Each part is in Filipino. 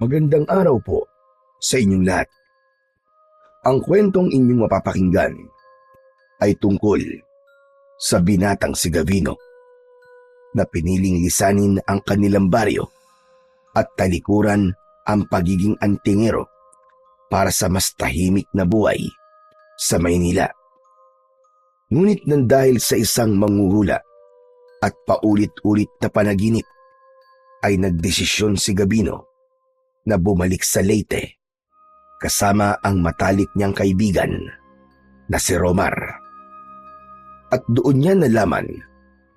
Magandang araw po sa inyong lahat. Ang kwentong inyong mapapakinggan ay tungkol sa binatang si Gavino na piniling lisanin ang kanilang baryo at talikuran ang pagiging antingero para sa mas tahimik na buhay sa Maynila. Ngunit nang dahil sa isang manghuhula at paulit-ulit na panaginip ay nagdesisyon si Gavino na bumalik sa Leyte kasama ang matalik niyang kaibigan na si Romar. At doon niya nalaman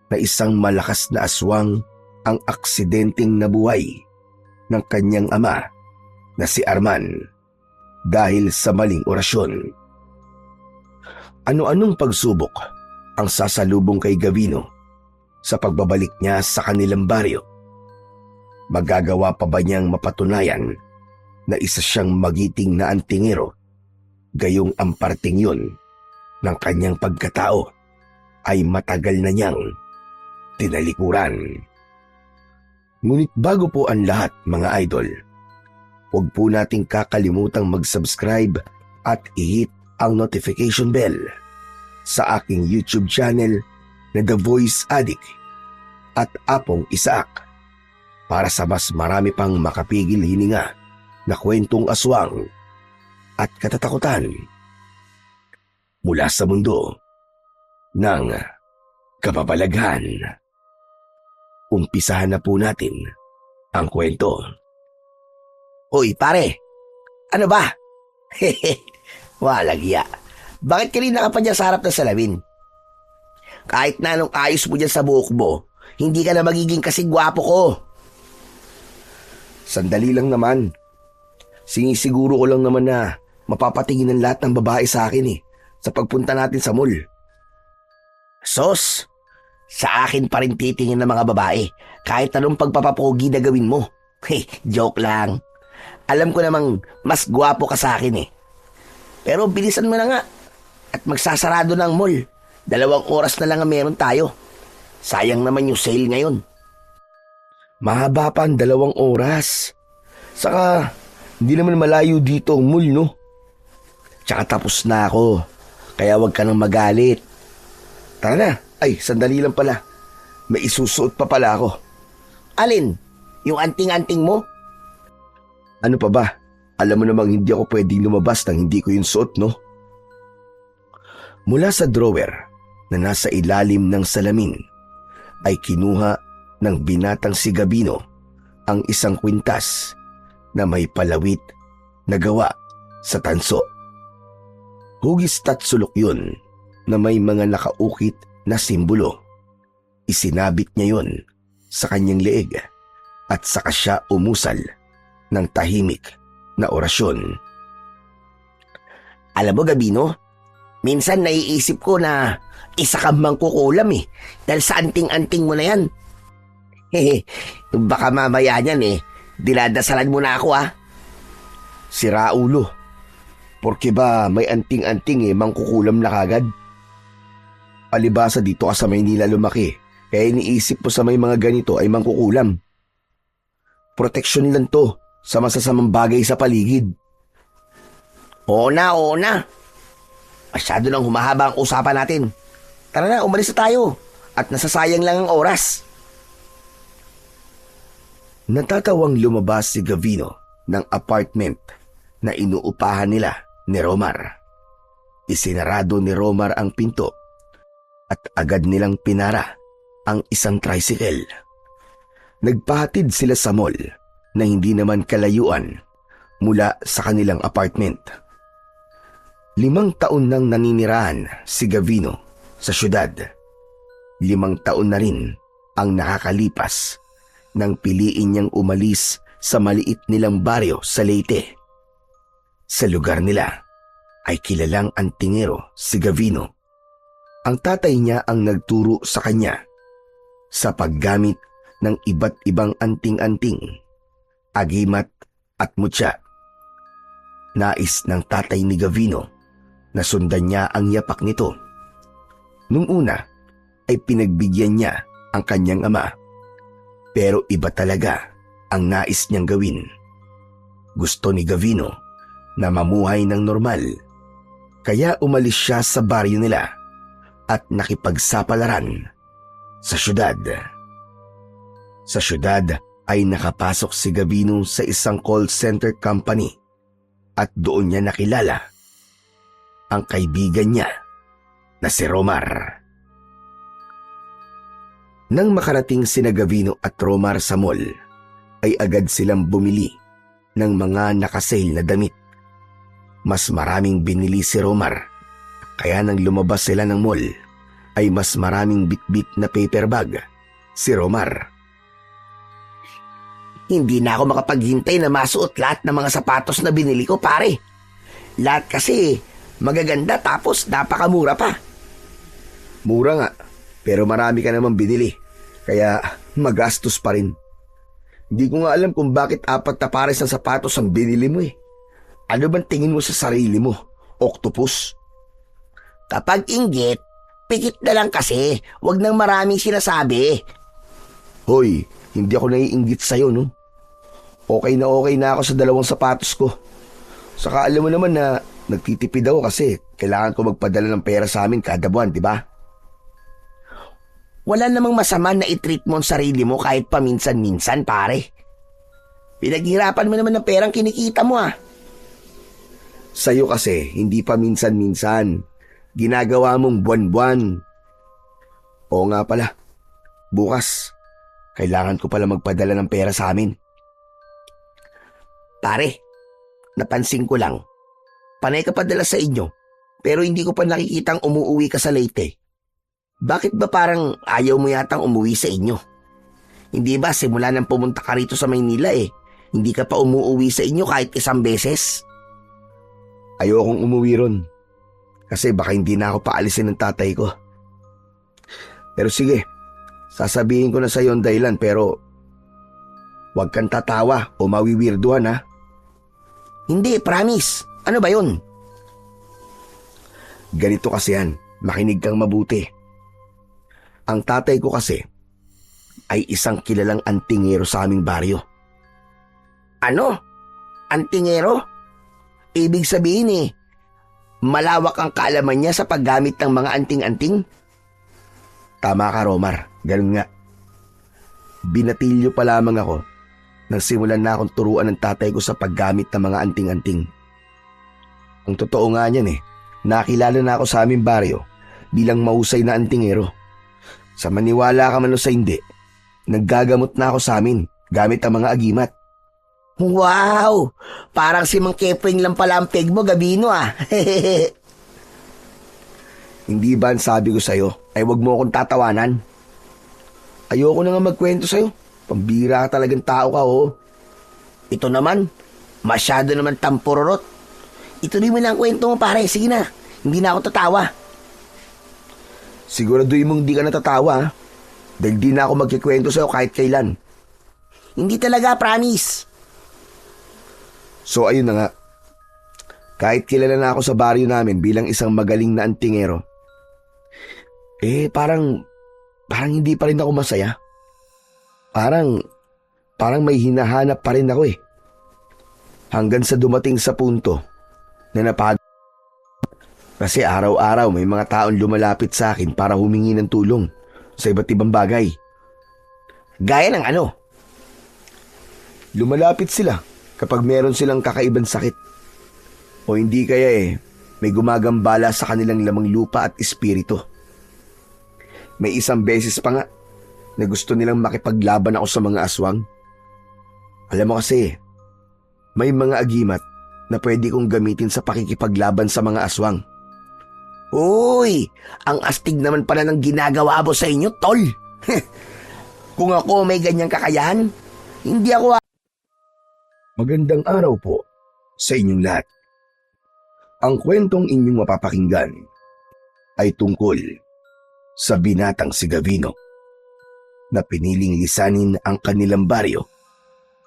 na isang malakas na aswang ang aksidenteng nabuhay ng kanyang ama na si Arman dahil sa maling orasyon. Ano-anong pagsubok ang sasalubong kay Gavino sa pagbabalik niya sa kanilang baryo? Magagawa pa ba niyang mapatunayan na isa siyang magiting na antingero, gayong ang parting yun ng kanyang pagkatao ay matagal na niyang tinalikuran? Ngunit bago po ang lahat, mga idol, huwag po nating kakalimutang mag-subscribe at i-hit ang notification bell sa aking YouTube channel na The Voice Addict at Apong Isaac para sa mas marami pang makapigil hininga na kwentong aswang at katatakutan mula sa mundo ng kababalaghan. Umpisahan na po natin ang kwento. Uy, pare! Ano ba? Walang iya. Bakit kanina ka pa dyan sa harap ng salamin? Kahit na anong ayos mo dyan sa buhok mo, hindi ka na magiging kasing gwapo ko. Sandali lang naman. Sinisiguro ko lang naman na mapapatingin ng lahat ng babae sa akin sa pagpunta natin sa mall. Sos, sa akin pa rin titingin ng mga babae kahit anong pagpapapogi na gawin mo. Joke lang. Alam ko namang mas gwapo ka sa akin Pero bilisan mo na nga at magsasarado ng mall. 2 oras na lang ang meron tayo. Sayang naman yung sale ngayon. Mahaba pa ang 2 oras. Saka, hindi naman malayo dito ang mall, no? Tsaka tapos na ako, kaya wag ka nang magalit. Tara na. Ay, sandali lang pala. May isusuot pa pala ako. Alin? Yung anting-anting mo? Ano pa ba? Alam mo namang hindi ako pwedeng lumabas nang hindi ko yung suot, no? Mula sa drawer na nasa ilalim ng salamin ay kinuha ng binatang si Gavino ang isang kwintas na may palawit na gawa sa tanso. Hugis tatsulok yun na may mga nakaukit na simbolo. Isinabit niya yun sa kanyang leeg at saka siya umusal ng tahimik na orasyon. Alam mo, Gavino, minsan naiisip ko na isa kang mangkukulam dahil sa anting-anting mo na yan. Baka mamaya niyan dinadasalan mo na ako Sira ulo. Porke ba may anting-anting mangkukulam na kagad? Palibasa dito ka sa Maynila lumaki, kaya iniisip mo sa may mga ganito ay mangkukulam. Proteksyon lang to sa masasamang bagay sa paligid. Oo na. Masyado nang humahaba ang usapan natin. Tara na, umalis na tayo. At nasasayang lang ang oras. Natatawang lumabas si Gavino ng apartment na inuupahan nila ni Romar. Isinarado ni Romar ang pinto at agad nilang pinara ang isang tricycle. Nagpahatid sila sa mall na hindi naman kalayuan mula sa kanilang apartment. 5 taon nang naninirahan si Gavino sa syudad. 5 taon na rin ang nakakalipas nang piliin niyang umalis sa maliit nilang baryo sa Leyte. Sa lugar nila ay kilalang antingero si Gavino. Ang tatay niya ang nagturo sa kanya sa paggamit ng iba't ibang anting-anting, agimat at mutya. Nais ng tatay ni Gavino na sundan niya ang yapak nito. Nung una ay pinagbigyan niya ang kanyang ama. Pero iba talaga ang nais niyang gawin. Gusto ni Gavino na mamuhay ng normal, kaya umalis siya sa baryo nila at nakipagsapalaran sa syudad. Sa syudad ay nakapasok si Gavino sa isang call center company at doon niya nakilala ang kaibigan niya na si Romar. Nang makarating sina Gavino at Romar sa mall, ay agad silang bumili ng mga nakasale na damit. Mas maraming binili si Romar, kaya nang lumabas sila ng mall, ay mas maraming bitbit na paper bag si Romar. Hindi na ako makapaghintay na masuot lahat ng mga sapatos na binili ko, pare. Lahat kasi magaganda tapos napakamura pa. Mura nga, pero marami ka naman binili, kaya magastos pa rin. Hindi ko nga alam kung bakit 4 na pares ng sapatos ang binili mo eh. Ano bang tingin mo sa sarili mo? Octopus? Kapag inggit, pikit na lang kasi. Huwag nang maraming sinasabi. Hoy, hindi ako naiinggit sa'yo, no? Okay na ako sa 2 sapatos ko. Saka alam mo naman na nagtitipid ako kasi kailangan ko magpadala ng pera sa amin kada buwan, di ba? Wala namang masama na i-treat mo ang sarili mo kahit paminsan-minsan, pare. Pinaghirapan mo naman ng perang kinikita mo, ah. Sa'yo kasi, hindi pa minsan-minsan. Ginagawa mong buwan-buwan. Oo nga pala, bukas, kailangan ko pala magpadala ng pera sa amin. Pare, napansin ko lang, panay ka padala sa inyo, pero hindi ko pa nakikitang umuuwi ka sa Leyte. Bakit ba parang ayaw mo yatang umuwi sa inyo? Hindi ba simula nang pumunta ka rito sa Maynila hindi ka pa umuuwi sa inyo kahit 1 beses? Ayokong umuwi ron. Kasi baka hindi na ako paalisin ng tatay ko. Pero sige, sasabihin ko na sa iyo ang dahilan pero huwag kang tatawa o mawiwirduhan ha. Hindi, promise. Ano ba yun? Ganito kasi yan, makinig kang mabuti. Ang tatay ko kasi ay isang kilalang antingero sa aming baryo. Ano? Antingero? Ibig sabihin malawak ang kaalaman niya sa paggamit ng mga anting-anting? Tama ka, Romar. Ganun nga. Binatilyo pa lamang ako nang simulan na akong turuan ng tatay ko sa paggamit ng mga anting-anting. Ang totoo nga niyan nakilala na ako sa aming baryo bilang mahusay na antingero. Sa maniwala ka man o sa hindi, naggagamot na ako sa amin gamit ang mga agimat. Wow! Parang si Mang Kepring lang pala ang peg mo, Gavino ah. Hindi ba ang sabi ko sa'yo ay wag mo akong tatawanan? Ayoko na nga magkwento sa'yo. Pambira ka talagang tao ka, oh. Ito naman, masyado naman tampururot. Ituloy mo na ang kwento mo, pare. Sige na, hindi na ako tatawa. Siguraduhin mong di ka natatawa, ha? Dahil di na ako magkikwento sa'yo kahit kailan. Hindi talaga, promise. So ayun na nga. Kahit kilala na ako sa baryo namin bilang isang magaling na antingero, parang hindi pa rin ako masaya. Parang may hinahanap pa rin ako Hanggang sa dumating sa punto na napagod. Kasi araw-araw may mga taong lumalapit sa akin para humingi ng tulong sa iba't ibang bagay. Gaya ng ano? Lumalapit sila kapag meron silang kakaibang sakit. O hindi kaya may gumagambala sa kanilang lamang lupa at espiritu. May isang beses pa nga na gusto nilang makipaglaban ako sa mga aswang. Alam mo kasi, may mga agimat na pwede kong gamitin sa pakikipaglaban sa mga aswang. Uy, ang astig naman pala ng ginagawa mo sa inyo, tol. Kung ako may ganyang kakayahan, hindi ako... Magandang araw po sa inyong lahat. Ang kwentong inyong mapapakinggan ay tungkol sa binatang si Gavino na piniling lisanin ang kanilang baryo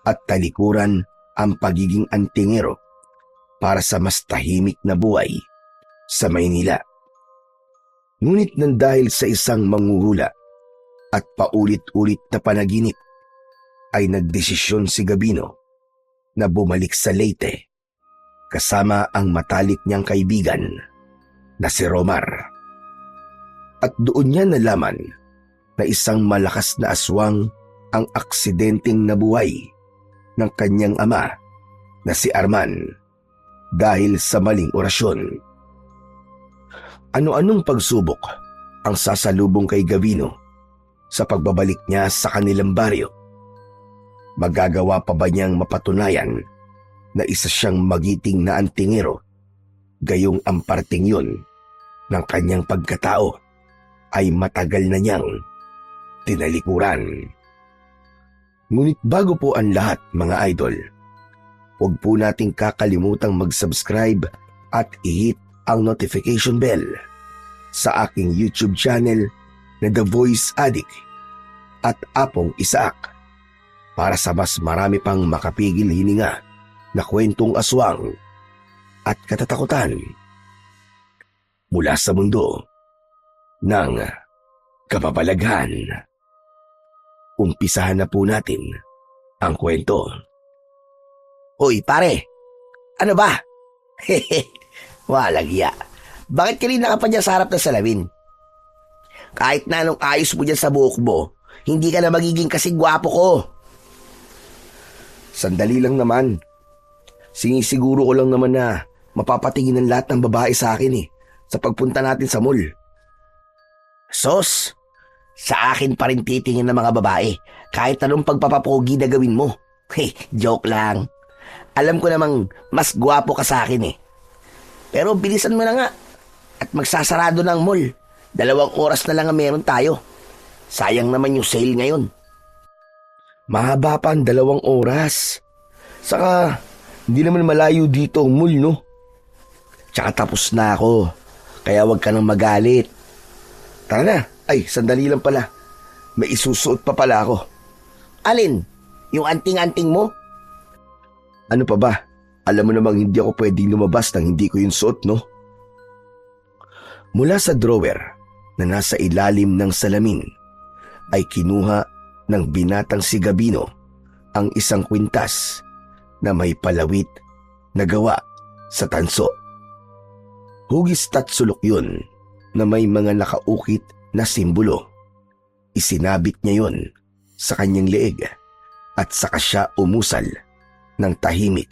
at talikuran ang pagiging antingero para sa mas tahimik na buhay sa Maynila. Ngunit nang dahil sa isang manghuhula at paulit-ulit na panaginip ay nagdesisyon si Gavino na bumalik sa Leyte kasama ang matalik niyang kaibigan na si Romar. At doon niya nalaman na isang malakas na aswang ang aksidenteng nabuhay ng kanyang ama na si Arman dahil sa maling orasyon. Ano-anong pagsubok ang sasalubong kay Gavino sa pagbabalik niya sa kanilang baryo? Magagawa pa ba niyang mapatunayan na isa siyang magiting na antingero, gayong ang parting yun ng kanyang pagkatao ay matagal na niyang tinalikuran? Ngunit bago po ang lahat, mga idol, huwag po nating kakalimutang mag-subscribe at i-hit ang notification bell sa aking YouTube channel na The Voice Addict at Apong Isaak para sa mas marami pang makapigil hininga na kwentong aswang at katatakutan mula sa mundo ng kababalaghan. Umpisahan na po natin ang kwento. Hoy, pare! Ano ba? Walang hiya. Bakit kanina ka pa dyan sa harap ng salamin? Kahit na anong ayos mo dyan sa buhok mo, hindi ka na magiging kasing gwapo ko. Sandali lang naman. Sinisiguro ko lang naman na mapapatingin ng lahat ng babae sa akin sa pagpunta natin sa mall. Sos, sa akin pa rin titingin ng mga babae kahit anong pagpapapogi na gawin mo. Joke lang. Alam ko namang mas gwapo ka sa akin Pero bilisan mo na nga at magsasarado ng mall. 2 oras na lang ang meron tayo. Sayang naman yung sale ngayon. Mahaba pa ang 2 oras. Saka, hindi naman malayo dito ang mall, no? Tsaka tapos na ako, kaya wag ka nang magalit. Tara na. Ay, sandali lang pala. May isusuot pa pala ako. Alin? Yung anting-anting mo? Ano pa ba? Alam mo namang hindi ako pwedeng lumabas nang hindi ko yung suot, no? Mula sa drawer na nasa ilalim ng salamin ay kinuha ng binatang si Gavino ang isang kwintas na may palawit na gawa sa tanso. Hugis at sulok yun na may mga nakaukit na simbolo. Isinabit niya yun sa kanyang leeg at saka siya umusal ng tahimik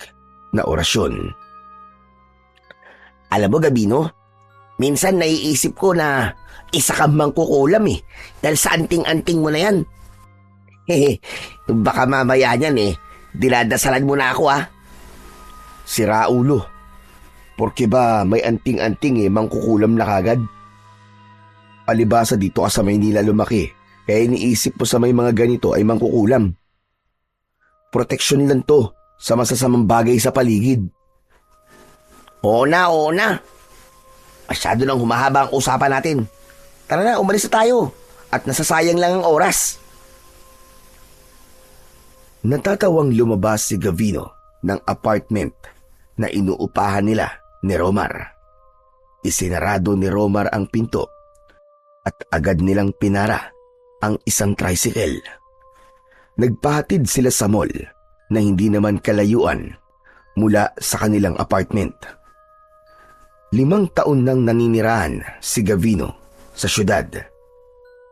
na orasyon. Alam mo, Gavino, minsan naiisip ko na isa kang mangkukulam dahil sa anting-anting mo na yan. Baka mamaya niyan dinadasalan mo na ako Sira ulo. Porke ba may anting-anting mangkukulam na kagad? Palibasa dito ka sa Maynila lumaki, kaya iniisip mo sa may mga ganito ay mangkukulam. Proteksyon lang to sa masasamang bagay sa paligid. Oo na. Masyado nang humahaba ang usapan natin. Tara na, umalis na tayo. At nasasayang lang ang oras. Natatawang lumabas si Gavino ng apartment na inuupahan nila ni Romar. Isinarado ni Romar ang pinto at agad nilang pinara ang isang tricycle. Nagpahatid sila sa mall na hindi naman kalayuan mula sa kanilang apartment. 5 taon nang naninirahan si Gavino sa syudad.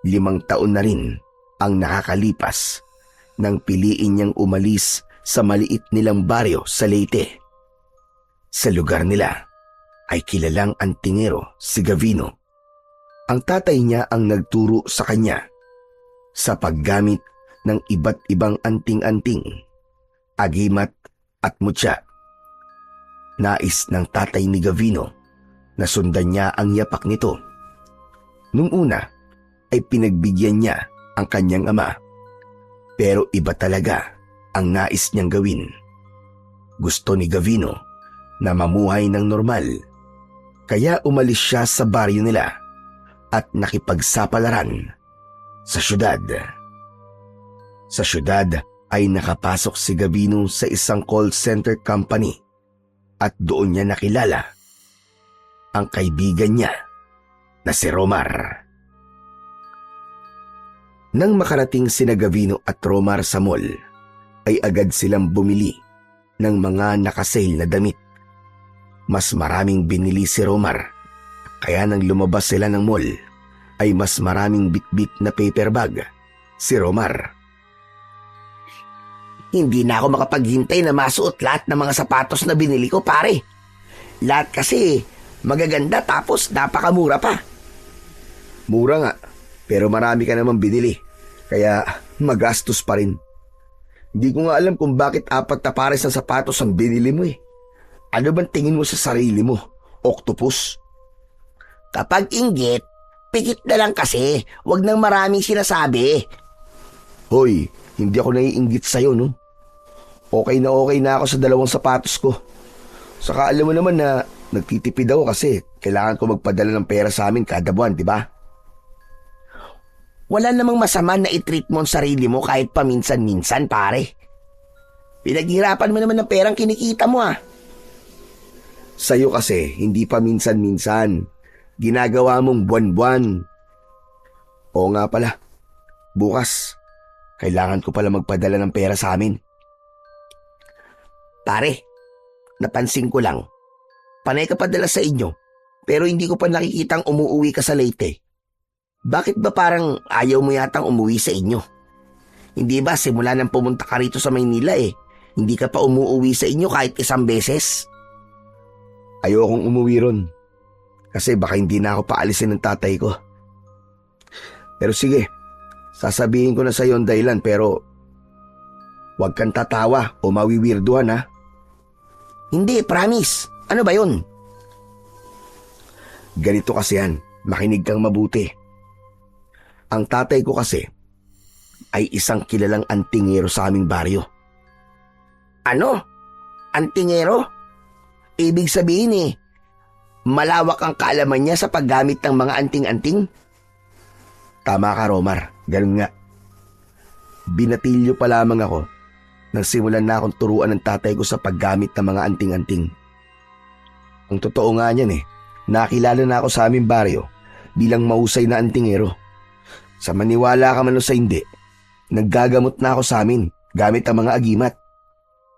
5 taon na rin ang nakakalipas nang piliin niyang umalis sa maliit nilang baryo sa Leyte. Sa lugar nila ay kilalang antingero si Gavino. Ang tatay niya ang nagturo sa kanya sa paggamit ng iba't ibang anting-anting, agimat at mutya. Nais ng tatay ni Gavino na sundan niya ang yapak nito. Nung una ay pinagbigyan niya ang kanyang ama, pero iba talaga ang nais niyang gawin. Gusto ni Gavino na mamuhay ng normal, kaya umalis siya sa baryo nila at nakipagsapalaran sa syudad. Sa syudad ay nakapasok si Gavino sa isang call center company at doon niya nakilala ang kaibigan niya na si Romar. Nang makarating sina Gavino at Romar sa mall, ay agad silang bumili ng mga nakasale na damit. Mas maraming binili si Romar, kaya nang lumabas sila ng mall ay mas maraming bitbit na paper bag si Romar. Hindi na ako makapaghintay na masuot lahat ng mga sapatos na binili ko, pare. Lahat kasi magaganda tapos napakamura pa. Mura nga, pero marami ka naman binili, kaya magastos pa rin. Hindi ko nga alam kung bakit 4 na pares ng sapatos ang binili mo eh. Ano bang tingin mo sa sarili mo? Octopus? Kapag inggit, pikit na lang kasi. Wag nang maraming sinasabi. Hoy, hindi ako naiinggit sa'yo, no? Okay na ako sa 2 sapatos ko. Saka alam mo naman na nagtitipid ako kasi kailangan ko magpadala ng pera sa amin kada buwan, di ba? Wala namang masama na i-treat mo ang sarili mo kahit paminsan-minsan, pare. Pinaghirapan mo naman ng perang kinikita mo, ah. Sa'yo kasi, hindi pa minsan-minsan. Ginagawa mong buwan-buwan. Oo nga pala, bukas, kailangan ko pala magpadala ng pera sa amin. Pare, napansin ko lang, panay ka padala sa inyo, pero hindi ko pa nakikitang umuuwi ka sa Leyte. Bakit ba parang ayaw mo yatang umuwi sa inyo? Hindi ba simula nang pumunta ka rito sa Maynila hindi ka pa umuuwi sa inyo kahit 1 beses? Ayokong umuwi ron, kasi baka hindi na ako paalisin ng tatay ko. Pero sige, sasabihin ko na sa iyo ang dahilan, pero huwag kang tatawa o mawiwirduhan, ha? Hindi, promise. Ano ba yun? Ganito kasi yan, makinig kang mabuti. Ang tatay ko kasi ay isang kilalang antingero sa aming baryo. Ano? Antingero? Ibig sabihin malawak ang kaalaman niya sa paggamit ng mga anting-anting? Tama ka, Romar. Ganun nga. Binatilyo pa lamang ako nang simulan na akong turuan ng tatay ko sa paggamit ng mga anting-anting. Ang totoo nga niyan nakilala na ako sa aming baryo bilang mahusay na antingero. Sa maniwala ka man o sa hindi, naggagamot na ako sa amin gamit ang mga agimat.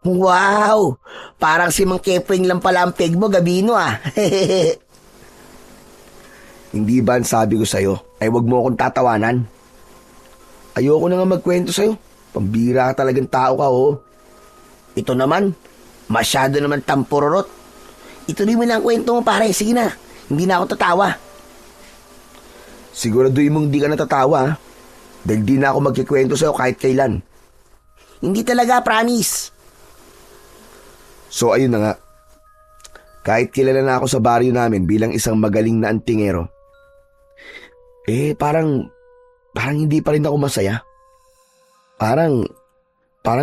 Wow! Parang si Mang Kepring lang pala ang peg mo, Gabino, ah. Hindi ba ang sabi ko sa'yo ay wag mo akong tatawanan? Ayoko na nga magkwento sa'yo. Pambira ka talagang tao ka, oh. Ito naman, masyado naman tampururot. Ituloy mo lang ang kwento mo, pare. Sige na, hindi na ako tatawa. Siguraduhin mong hindi ka natatawa, ha? Dahil di na ako magkikwento sa'yo kahit kailan. Hindi talaga, promise. So ayun na nga. Kahit kilala na ako sa baryo namin bilang isang magaling na antingero, parang hindi pa rin ako masaya. Parang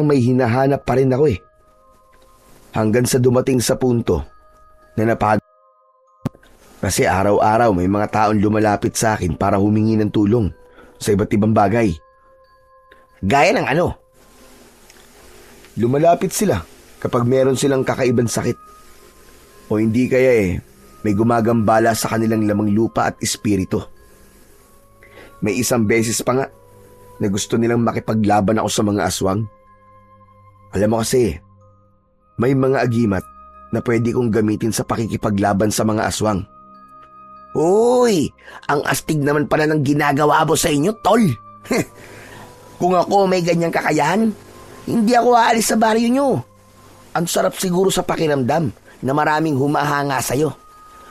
may hinahanap pa rin ako. Hanggang sa dumating sa punto na napagod. Kasi araw-araw may mga taong lumalapit sa akin para humingi ng tulong sa iba't ibang bagay. Gaya ng ano? Lumalapit sila kapag meron silang kakaibang sakit. O hindi kaya may gumagambala sa kanilang lamang lupa at espiritu. May isang beses pa nga na gusto nilang makipaglaban ako sa mga aswang. Alam mo kasi, may mga agimat na pwede kong gamitin sa pakikipaglaban sa mga aswang. Uy, ang astig naman pala ng ginagawa mo sa inyo, tol. Kung ako may ganyang kakayahan, hindi ako aalis sa baryo nyo. Ang sarap siguro sa pakiramdam na maraming humahanga sa'yo.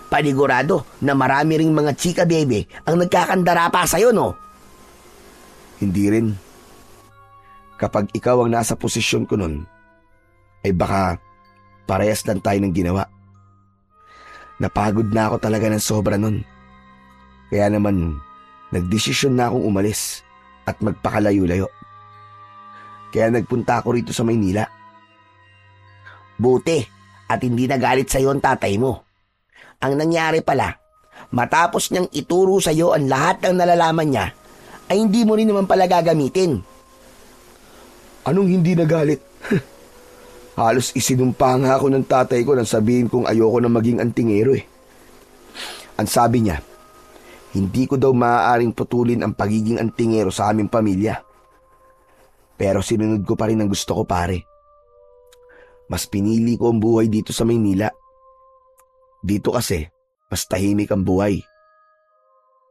Panigurado na marami ring mga chika bebe ang nagkakandara pa sa'yo, no? Hindi rin. Kapag ikaw ang nasa posisyon ko nun, ay baka parehas lang tayo ng ginawa. Napagod na ako talaga ng sobra nun. Kaya naman, nagdesisyon na akong umalis at magpakalayo-layo. Kaya nagpunta ako rito sa Maynila. Buti at hindi nagalit sa'yo ang tatay mo. Ang nangyari pala, matapos niyang ituro sa'yo ang lahat ng nalalaman niya, ay hindi mo rin naman pala gagamitin. Anong hindi nagalit? Halos isinumpa nga ako ng tatay ko nang sabihin kong ayoko na maging antingero. Ang sabi niya, hindi ko daw maaaring putulin ang pagiging antingero sa aming pamilya. Pero sinunod ko pa rin ang gusto ko, pare. mas pinili ko ang buhay dito sa Maynila. Dito kasi, mas tahimik ang buhay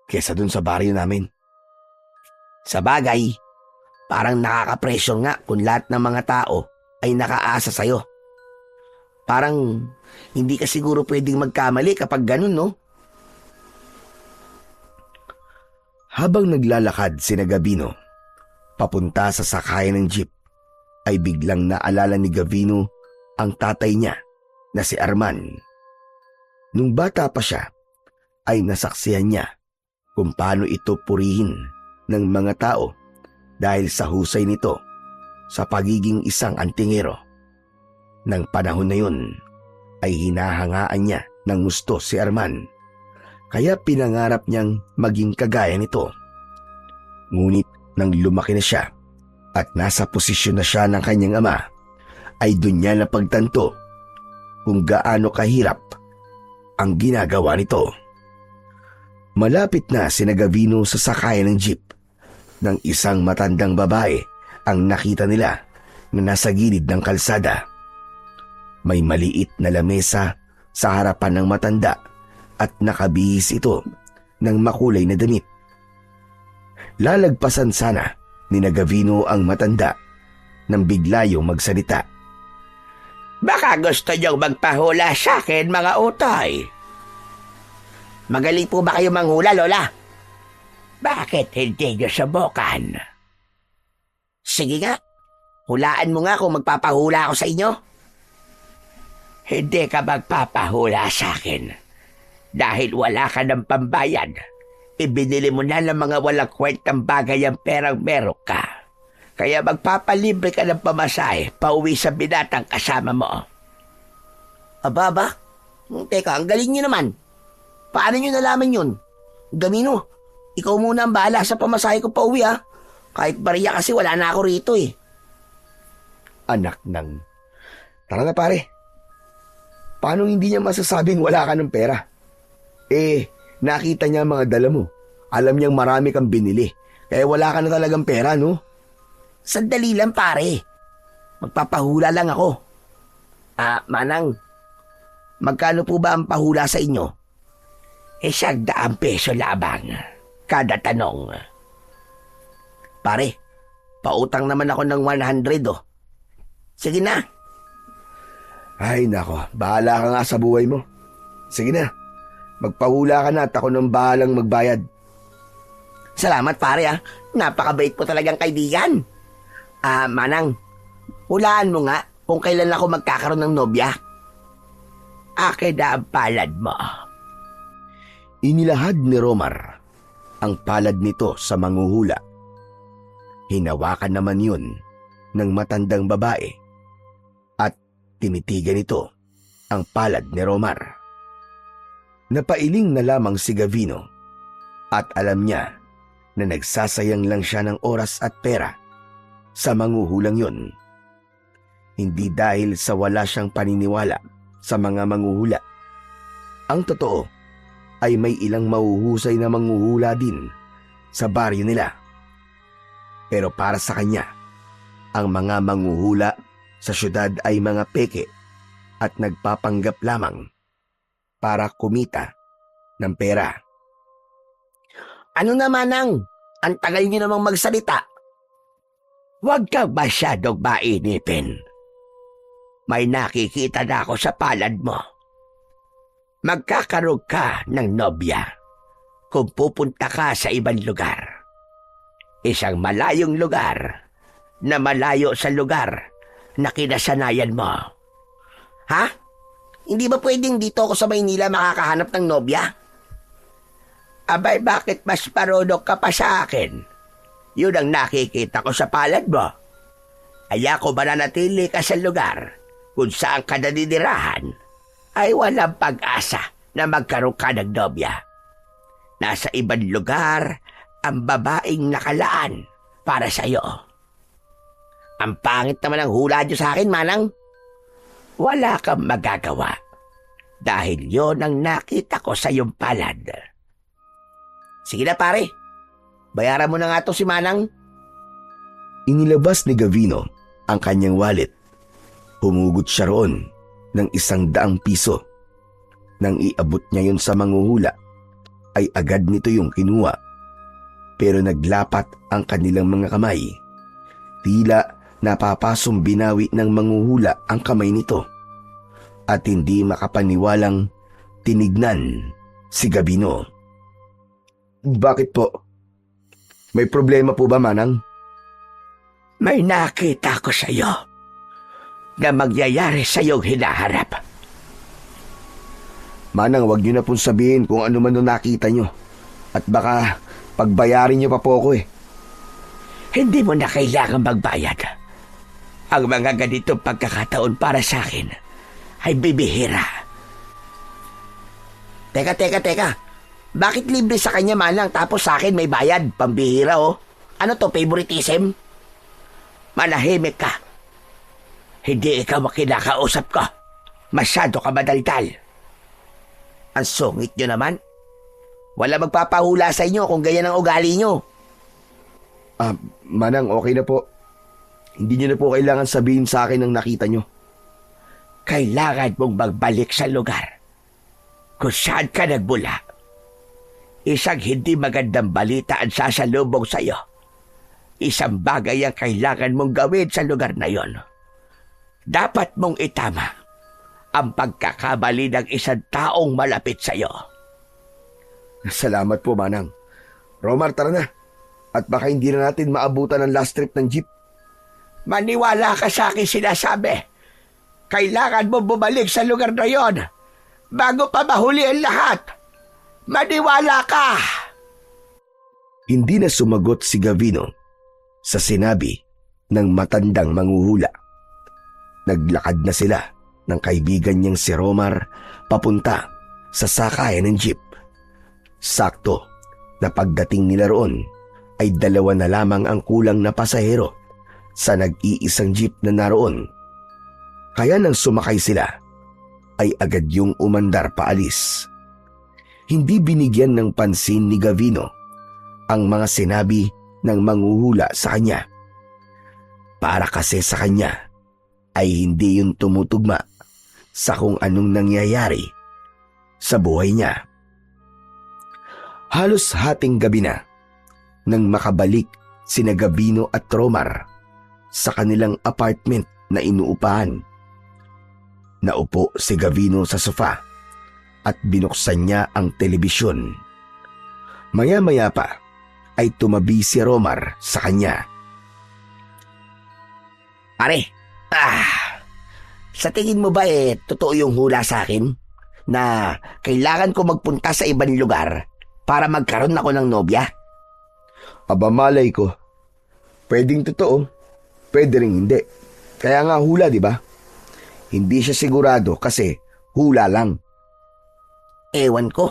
kesa dun sa baryo namin. Sa bagay, parang nakakapresyon nga kung lahat ng mga tao ay nakaasa sa'yo. Parang hindi ka siguro pwedeng magkamali kapag ganun, no? Habang naglalakad si Gavino papunta sa sakayan ng jeep, ay biglang naalala ni Gavino ang tatay niya na si Arman. Nung bata pa siya, ay nasaksihan niya kung paano ito purihin ng mga tao dahil sa husay nito sa pagiging isang antingero. Nang panahon na yun, ay hinahangaan niya ng gusto si Arman, kaya pinangarap niyang maging kagaya nito. Ngunit nang lumaki na siya at nasa posisyon na siya ng kanyang ama, ay doon niya napagtanto kung gaano kahirap ang ginagawa nito. Malapit na si Gavino sa sakayan ng jeep ng isang matandang babae ang nakita nila na nasa gilid ng kalsada. May maliit na lamesa sa harapan ng matanda at nakabihis ito ng makulay na damit. Lalagpasan sana ni Gavino ang matanda nang bigla yung magsalita. Baka gusto niyong magpahula sa akin, mga utay. Magaling po ba kayo manghula, Lola? Bakit hindi niyo subukan? Sige nga, hulaan mo nga kung magpapahula ako sa inyo. Hindi ka magpapahula sa akin dahil wala ka ng pambayad. Ibinili mo na ng mga walang kwentang bagay ang perang meron ka. Kaya magpapalibre ka ng pamasahe pauwi sa binatang kasama mo. Aba? Teka, ang galing niyo naman. Paano niyo nalaman yun? Gavino, ikaw muna ang bahala sa pamasahe ko pauwi, ha? Kahit bariya kasi wala na ako rito, eh. Anak ng... Tara na, pare. Paano hindi niya masasabing wala ka ng pera? Nakita niya ang mga dala mo. Alam niyang marami kang binili. Kaya wala ka na talagang pera, no? Sandali lang, pare. Magpapahula lang ako. Manang, magkano po ba ang pahula sa inyo? 100 peso labang kada tanong. Pare, pautang naman ako ng 100, oh. Sige na. Ay, nako. Bahala ka nga sa buhay mo. Sige na. Magpahula ka na at ako nang bahalang magbayad. Salamat, pare, ha. Napakabait po talagang kaibigan. Manang, hulaan mo nga kung kailan ako magkakaroon ng nobya. Akin na ang palad mo. Inilahad ni Romar ang palad nito sa manghuhula. Hinawakan naman yun ng matandang babae at tinitigan nito ang palad ni Romar. Napailing na lamang si Gavino at alam niya na nagsasayang lang siya ng oras at pera sa manghuhulang yun. Hindi dahil sa wala siyang paniniwala sa mga manghuhula. Ang totoo ay may ilang mahuhusay na manghuhula din sa baryo nila. Pero para sa kanya, ang mga manghuhula sa syudad ay mga peke at nagpapanggap lamang para kumita ng pera. Ano naman ang tagal niyo namang magsalita? Huwag kang masyadong mainipin. May nakikita na ako sa palad mo. Magkakaroon ka ng nobya kung pupunta ka sa ibang lugar. Isang malayong lugar na malayo sa lugar na kinasanayan mo. Ha? Hindi ba pwedeng dito ako sa Maynila makakahanap ng nobya? Abay, bakit mas marunong ka pa sa akin? Yun ang nakikita ko sa palad mo. Kaya kung mananatili ka sa lugar kung saan ka naninirahan, ay walang pag-asa na magkaroon ka ng nobya. Nasa ibang lugar ang babaeng nakalaan para sa iyo. Ang pangit naman ang hula niyo sa akin, Manang. Wala kang magagawa dahil yon ang nakita ko sa iyong palad. Sige na, pare. Bayaran mo na nga to si Manang. Inilabas ni Gavino ang kanyang wallet Humugot siya roon ng 100 piso. Nang iabot niya yun sa manghuhula, ay agad nito yung kinuha. Pero naglapat ang kanilang mga kamay. Tila napapasong binawi ng manghuhula ang kamay nito. At hindi makapaniwalang tinignan si Gabino. Bakit po? May problema po ba, Manang? May nakita ko sa'yo na magyayari sa'yong hinaharap. Manang, wag niyo na pong sabihin kung ano man na nakita niyo. At baka pagbayarin niyo pa po ako eh. Hindi mo na kailangan magbayad. Ang mga ganitong pagkakataon para sa akin ay bibihira. Teka. Bakit libre sa kanya, Manang, tapos sa akin may bayad? Pambihira, oh. Ano to, favoritism? Manahimik ka. Hindi ikaw makinakausap ko. Masyado ka madaldal. Ang sungit nyo naman. Wala magpapahula sa inyo kung ganyan ang ugali nyo. Manang, okay na po. Hindi niyo na po kailangan sabihin sa akin ang nakita niyo. Kailangan mong magbalik sa lugar kung saan ka nagmula. Isang hindi magandang balita ang sasalubong sa iyo. Isang bagay ang kailangan mong gawin sa lugar na yon. Dapat mong itama ang pagkakamali ng isang taong malapit sa iyo. Salamat po, Manang. Romar, tara na. At baka hindi na natin maabutan ang last trip ng jeep. Maniwala ka sa akin sinasabi. Kailangan mo bumalik sa lugar na yon bago pa mahuli ang lahat. Maniwala ka! Hindi na sumagot si Gavino sa sinabi ng matandang manghuhula. Naglakad na sila ng kaibigan niyang si Romar papunta sa sakayan ng jeep. Sakto na pagdating nila roon ay 2 na lamang ang kulang na pasahero sa nag-iisang jeep na naroon. Kaya nang sumakay sila, ay agad yung umandar paalis. Hindi binigyan ng pansin ni Gavino ang mga sinabi ng manghuhula sa kanya. Para kasi sa kanya ay hindi yun tumutugma sa kung anong nangyayari sa buhay niya. Halos hating gabi na nang makabalik sina Gavino at Romar sa kanilang apartment na inuupahan. Naupo si Gavino sa sofa at binuksan niya ang telebisyon. Maya-maya pa ay tumabi si Romar sa kanya. Pare, sa tingin mo ba totoo yung hula sa akin na kailangan ko magpunta sa ibang lugar para magkaroon ako ng nobya? Aba, malay ko. Pwedeng totoo, pwede rin hindi. Kaya nga hula, di ba? Hindi siya sigurado kasi hula lang. Ewan ko.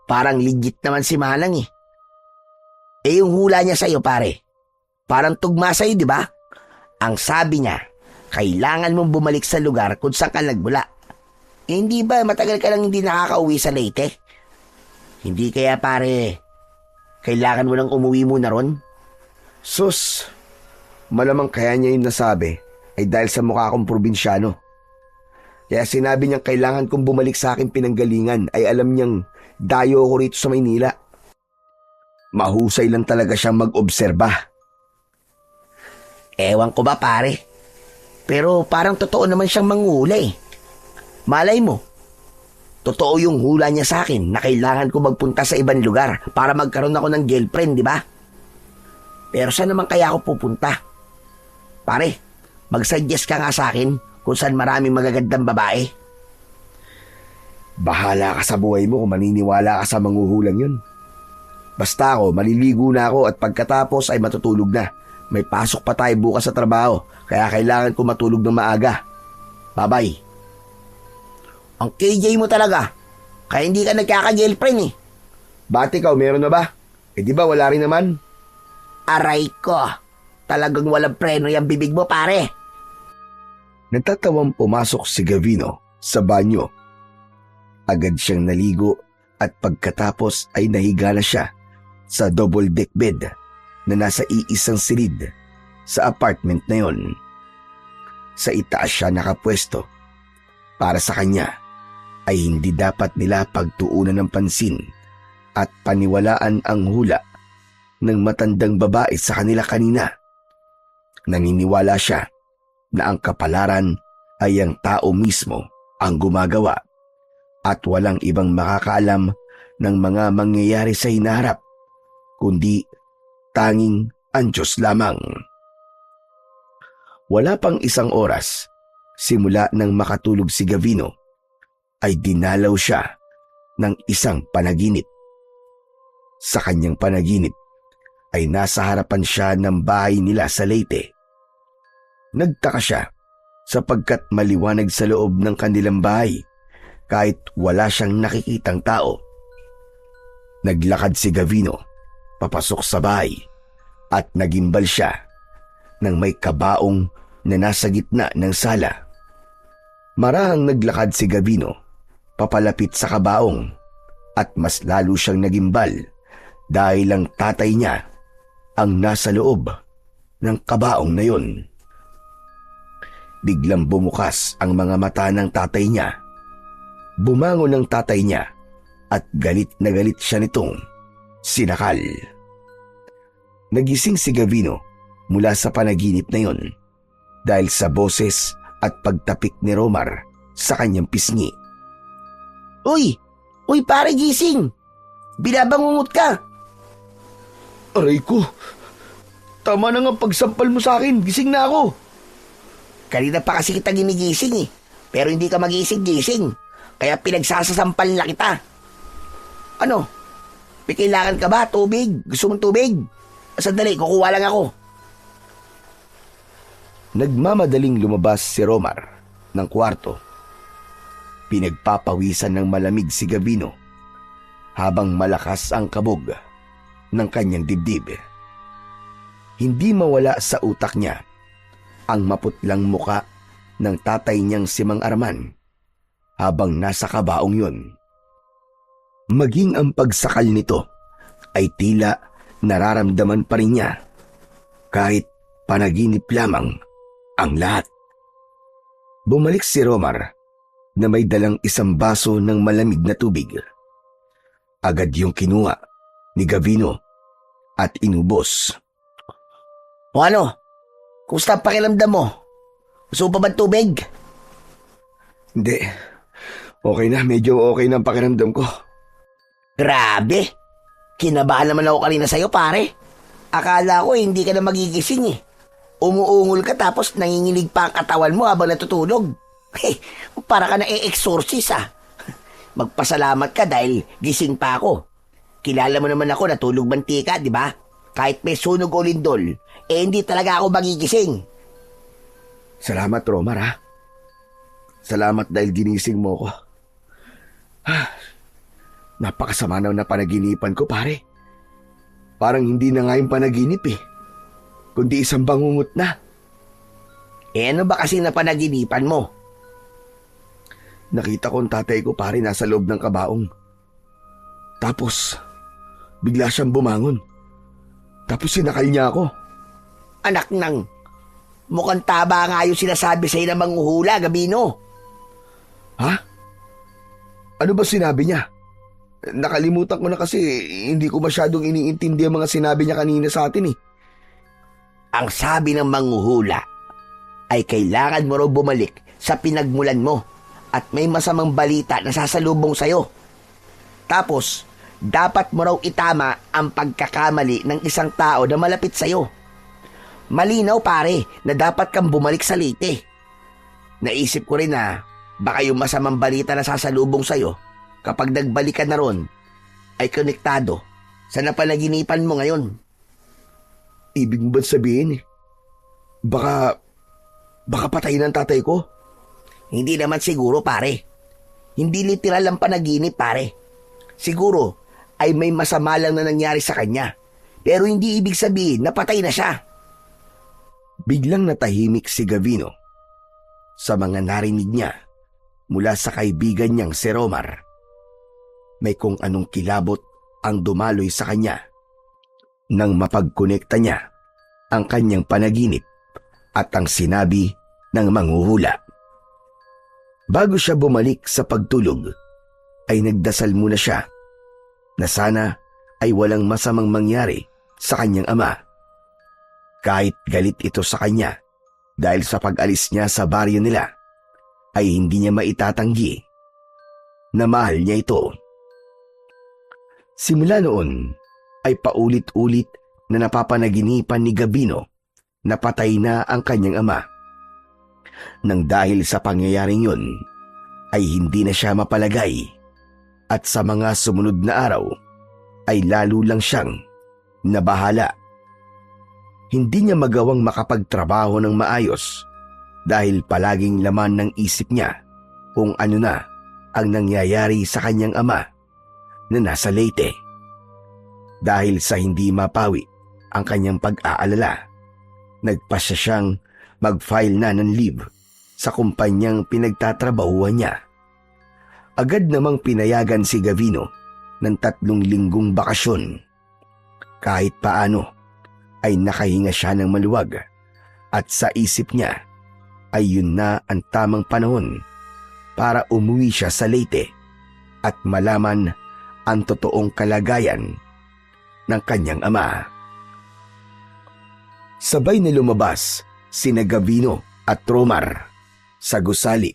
Parang legit naman si Manang eh. Yung hula niya sa'yo, pare. Parang tugma sa'yo, di ba? Ang sabi niya, kailangan mong bumalik sa lugar kung saan ka nagmula. Hindi ba matagal ka lang hindi nakakauwi sa Leyte? Hindi kaya, pare, kailangan mo nang umuwi muna ron? Sus, malamang kaya niya yung nasabi ay dahil sa mukha kong probinsyano. Kaya sinabi niyang kailangan kong bumalik sa aking pinanggalingan ay alam niyang dayo ako rito sa Maynila. Mahusay lang talaga siyang mag-obserba. Ewan ko ba, pare? Pero parang totoo naman siyang manghula eh. Malay mo, totoo yung hula niya sa akin na kailangan ko magpunta sa ibang lugar para magkaroon ako ng girlfriend, di ba? Pero saan naman kaya ako pupunta? Pare, mag-suggest ka nga sa akin kung saan maraming magagandang babae. Bahala ka sa buhay mo kung maniniwala ka sa manghuhulang yun. Basta ako, maliligo na ako at pagkatapos ay matutulog na. May pasok pa tayo bukas sa trabaho, kaya kailangan ko matulog ng maaga. Bye-bye. Ang KJ mo talaga. Kaya hindi ka nagkaka-girlfriend eh. Ba't ikaw, meron na ba? Di ba wala rin naman? Aray ko. Talagang walang preno yung bibig mo, pare. Natatawang pumasok si Gavino sa banyo. Agad siyang naligo at pagkatapos ay nahiga na siya sa double deck bed na nasa iisang silid sa apartment na yon. sa itaas siya nakapwesto. Para sa kanya ay hindi dapat nila pagtuunan ng pansin at paniwalaan ang hula ng matandang babae sa kanila kanina. Naniniwala siya na ang kapalaran ay ang tao mismo ang gumagawa at walang ibang makakaalam ng mga mangyayari sa hinaharap, kundi tanging ang Diyos lamang. Wala pang isang oras simula nang makatulog si Gavino ay dinalaw siya ng isang panaginip. Sa kanyang panaginip ay nasa harapan siya ng bahay nila sa Leyte. Nagtaka siya sapagkat maliwanag sa loob ng kanilang bahay kahit wala siyang nakikitang tao. Naglakad si Gavino papasok sa bahay at nagimbal siya nang may kabaong na nasa gitna ng sala. Marahang naglakad si Gavino papalapit sa kabaong at mas lalo siyang nagimbal dahil ang tatay niya ang nasa loob ng kabaong na yun. Biglang bumukas ang mga mata ng tatay niya. Bumangon ang tatay niya at galit na galit siya nitong sinakal. Nagising si Gavino mula sa panaginip na yun dahil sa boses at pagtapik ni Romar sa kanyang pisngi. Uy! Uy pare, gising! Binabangungot ka! Aray ko! Tama na nga pagsampal mo sa akin. Gising na ako. Kanina pa kasi kita ginigising eh. Pero hindi ka magising-gising. Kaya pinagsasasampal na kita. Ano? May kailangan ka ba? Tubig? Gusto mong tubig? Sandali, kukuha lang ako. Nagmamadaling lumabas si Romar ng kwarto. Pinagpapawisan ng malamig si Gavino habang malakas ang kabog ng kanyang dibdib. Hindi mawala sa utak niya ang maputlang muka ng tatay niyang si Mang Arman habang nasa kabaong yun. Maging ang pagsakal nito ay tila nararamdaman pa rin niya kahit panaginip lamang ang lahat. Bumalik si Romar na may dalang isang baso ng malamig na tubig. Agad yung kinuha ni Gavino at inubos. O ano? Kumusta ang pakiramdam mo? Gusto mo pa ba tubig? Hindi. Okay na, medyo okay na ang pakiramdam ko. Grabe! Kinabahan naman ako kanina sa'yo, pare. Akala ko hindi ka na magigising eh. Umuungol ka tapos nanginginig pa ang katawan mo habang natutulog. Hey, para ka na e-exorcist ah. Magpasalamat ka dahil gising pa ako. Kilala mo naman ako natulog mantika, di ba? Kahit may sunog o lindol, hindi talaga ako magigising. Salamat, Romar, ha? Salamat dahil ginising mo ko. Napakasama na panaginipan ko, pare. Parang hindi na nga yung panaginip eh, kundi isang bangungot na. Ano ba kasi na panaginipan mo? Nakita ko ang tatay ko, pare, nasa loob ng kabaong. Tapos, bigla siyang bumangon. Tapos sinakal niya ako. Anak nang, mukhang taba nga yung sinasabi sa'yo na manghuhula, Gavino. Ha? Ano ba sinabi niya? Nakalimutan ko na kasi hindi ko masyadong iniintindi ang mga sinabi niya kanina sa atin eh. Ang sabi ng manghuhula ay kailangan mo raw bumalik sa pinagmulan mo at may masamang balita na sasalubong sa'yo. Tapos, dapat mo raw itama ang pagkakamali ng isang tao na malapit sa'yo. Malinaw pare na dapat kang bumalik sa Leyte. Naisip ko rin na baka yung masamang balita na sasalubong sa'yo kapag nagbalik ka na ron ay konektado sa napanaginipan mo ngayon. Ibig mo ba sabihin baka patayin ang tatay ko? Hindi naman siguro pare. Hindi literal ang panaginip pare. Siguro ay may masama lang na nangyari sa kanya. Pero hindi ibig sabihin na patay na siya. Biglang natahimik si Gavino sa mga narinig niya mula sa kaibigan niyang si Romar. May kung anong kilabot ang dumaloy sa kanya nang mapagkonekta niya ang kanyang panaginip at ang sinabi ng manghuhula. Bago siya bumalik sa pagtulog, ay nagdasal muna siya na sana ay walang masamang mangyari sa kanyang ama. Kahit galit ito sa kanya dahil sa pag-alis niya sa baryo nila, ay hindi niya maitatanggi na mahal niya ito. Simula noon ay paulit-ulit na napapanaginipan ni Gabino na patay na ang kanyang ama. Nang dahil sa pangyayaring yun, ay hindi na siya mapalagay at sa mga sumunod na araw ay lalo lang siyang nabahala. Hindi niya magawang makapagtrabaho ng maayos dahil palaging laman ng isip niya kung ano na ang nangyayari sa kanyang ama na nasa Leyte. Dahil sa hindi mapawi ang kanyang pag-aalala, nagpasya siyang mag-file na ng leave sa kumpanyang pinagtatrabahuan niya. Agad namang pinayagan si Gavino ng 3 linggong bakasyon. Kahit paano ay nakahinga siya ng maluwag at sa isip niya ay yun na ang tamang panahon para umuwi siya sa Leyte at malaman ang totoong kalagayan ng kanyang ama. Sabay na lumabas sina Gavino at Romar sa gusali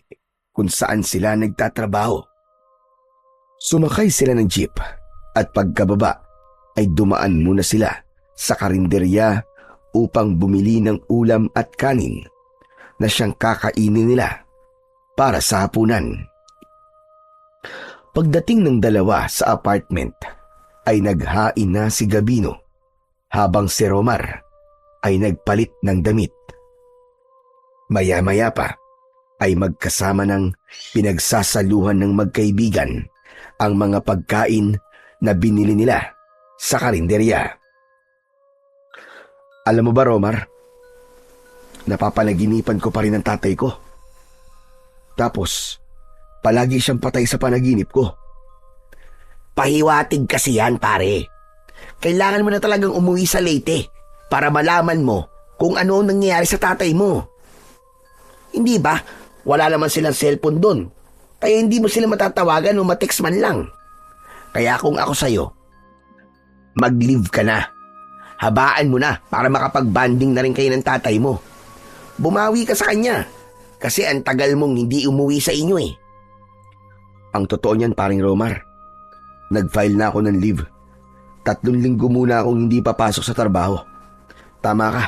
kung saan sila nagtatrabaho. Sumakay sila ng jeep at pagkababa ay dumaan muna sila sa karinderya upang bumili ng ulam at kanin na siyang kakainin nila para sa hapunan. Pagdating ng dalawa sa apartment ay naghain na si Gabino habang si Romar ay nagpalit ng damit. Maya-maya pa ay magkasama ng pinagsasaluhan ng magkaibigan ang mga pagkain na binili nila sa karinderya. Alam mo ba, Romar, napapanaginipan ko pa rin ang tatay ko. Tapos, palagi siyang patay sa panaginip ko. Pahiwatig kasi yan, pare. Kailangan mo na talagang umuwi sa Leyte para malaman mo kung ano ang nangyayari sa tatay mo. Hindi ba? Wala naman silang cellphone doon. Kaya hindi mo sila matatawagan o matext man lang. Kaya kung ako sa'yo, mag-leave ka na. Habaan mo na para makapag-banding na rin kayo ng tatay mo. Bumawi ka sa kanya kasi ang tagal mong hindi umuwi sa inyo eh. Ang totoo niyan, paring Romar, nag-file na ako ng leave. 3 linggo muna akong hindi papasok sa trabaho. Tama ka.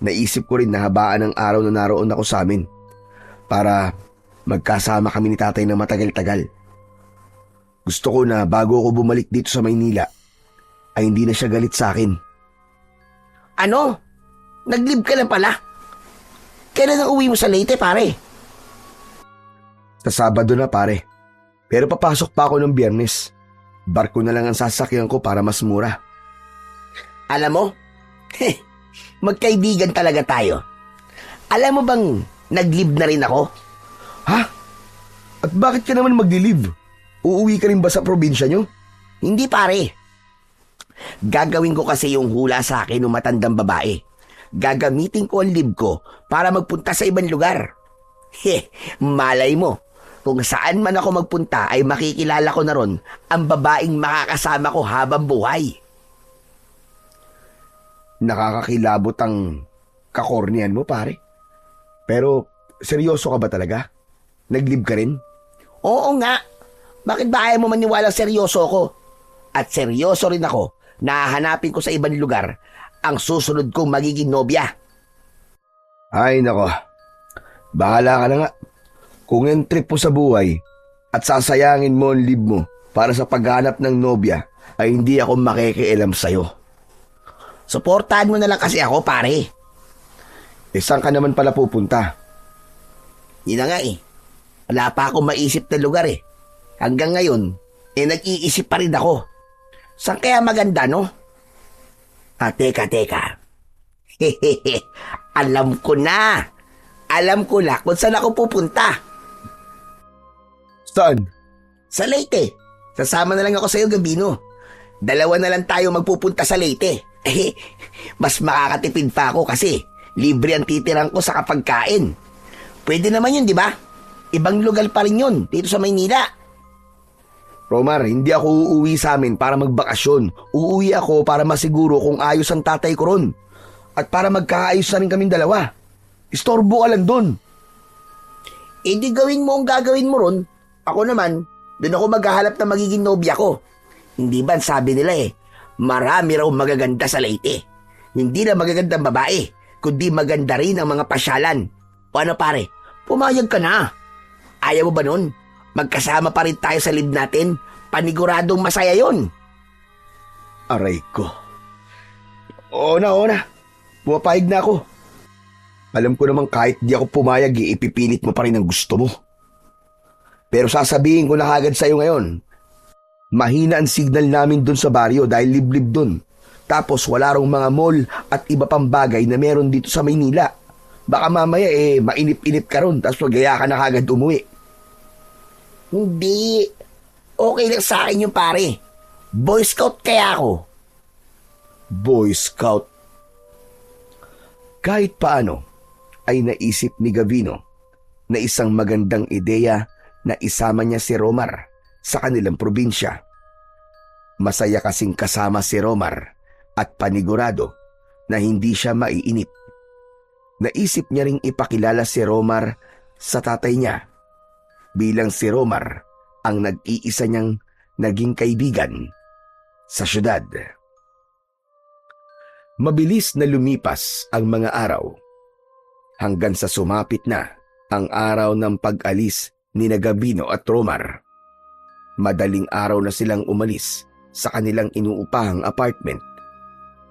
Naisip ko rin na habaan ang araw na naroon ako sa amin para magkasama kami ni tatay na matagal-tagal. Gusto ko na bago ako bumalik dito sa Maynila ay hindi na siya galit sa akin. Ano? Nag-leave ka na pala? Kailan ang uwi mo sa Leyte, pare? Sa Sabado na, pare. Pero papasok pa ako ng Biyernes. Barko na lang ang sasakyan ko para mas mura. Alam mo, magkaibigan talaga tayo. Alam mo bang nag-leave na rin ako? Ha? At bakit ka naman mag-leave? Uuwi ka rin ba sa probinsya nyo? Hindi, pare. Gagawin ko kasi yung hula sa akin ng matandang babae. Gagamitin ko ang leave ko para magpunta sa ibang lugar. Malay mo, kung saan man ako magpunta ay makikilala ko na ron ang babaeng makakasama ko habang buhay. Nakakakilabot ang kakornian mo, pare. Pero seryoso ka ba talaga? Nag-leave ka rin? Oo nga. Bakit ba ayaw mo maniwala seryoso ako? At seryoso rin ako na hahanapin ko sa ibang lugar ang susunod kong magiging nobya. Ay, nako. Bahala ka na nga. Kung yung trip mo sa buhay at sasayangin mo ang leave mo para sa paghanap ng nobya, ay hindi ako makikialam sa'yo. Suportahan mo na lang kasi ako, pare. Saan ka naman pala pupunta? Yun na nga eh. Wala pa akong maisip na lugar eh. Hanggang ngayon, nag-iisip pa rin ako. Saan kaya maganda, no? Teka. Alam ko na. Alam ko na kung saan ako pupunta. Saan? Sa Leyte. Sasama na lang ako sa'yo, Gabino. 2 na lang tayo magpupunta sa Leyte. Mas makakatipid pa ako kasi libre ang titirang ko sa kapagkain. Pwede naman yun, di ba? Ibang lugar pa rin yun, dito sa Maynila. Romar, hindi ako uuwi sa amin para magbakasyon. Uuwi ako para masiguro kung ayos ang tatay ko ron. At para magkaayos na rin kaming dalawa. Istorbo ka lang dun. Di gawin mo ang gagawin mo ron. Ako naman, doon ako maghahanap ng magiging nobya ko. Hindi ba sabi nila marami raw magaganda sa Leyte. Hindi na magagandang babae, kundi maganda rin ang mga pasyalan. O ano pare, pumayag ka na. Ayaw mo ba nun? Magkasama pa rin tayo sa live natin. Paniguradong masaya yon. Aray ko. Oo na. Pumapayag na ako. Alam ko naman kahit di ako pumayag, ipipilit mo pa rin ang gusto mo. Pero sasabihin ko na kagad sa'yo ngayon, mahina ang signal namin dun sa baryo dahil liblib dun. Tapos wala rong mga mall at iba pang bagay na meron dito sa Maynila. Baka mamaya mainip-inip ka ron tapos magaya ka na kagad umuwi. Hindi. Okay lang sa akin yung pare. Boy Scout kaya ako. Boy Scout. Kahit paano ay naisip ni Gavino na isang magandang ideya na isama niya si Romar sa kanilang probinsya. Masaya kasing kasama si Romar at panigurado na hindi siya maiinip. Naisip niya ring ipakilala si Romar sa tatay niya bilang si Romar ang nag-iisa niyang naging kaibigan sa syudad. Mabilis na lumipas ang mga araw hanggang sa sumapit na ang araw ng pag-alis ni Gavino at Romar. Madaling araw na silang umalis sa kanilang inuupahang apartment.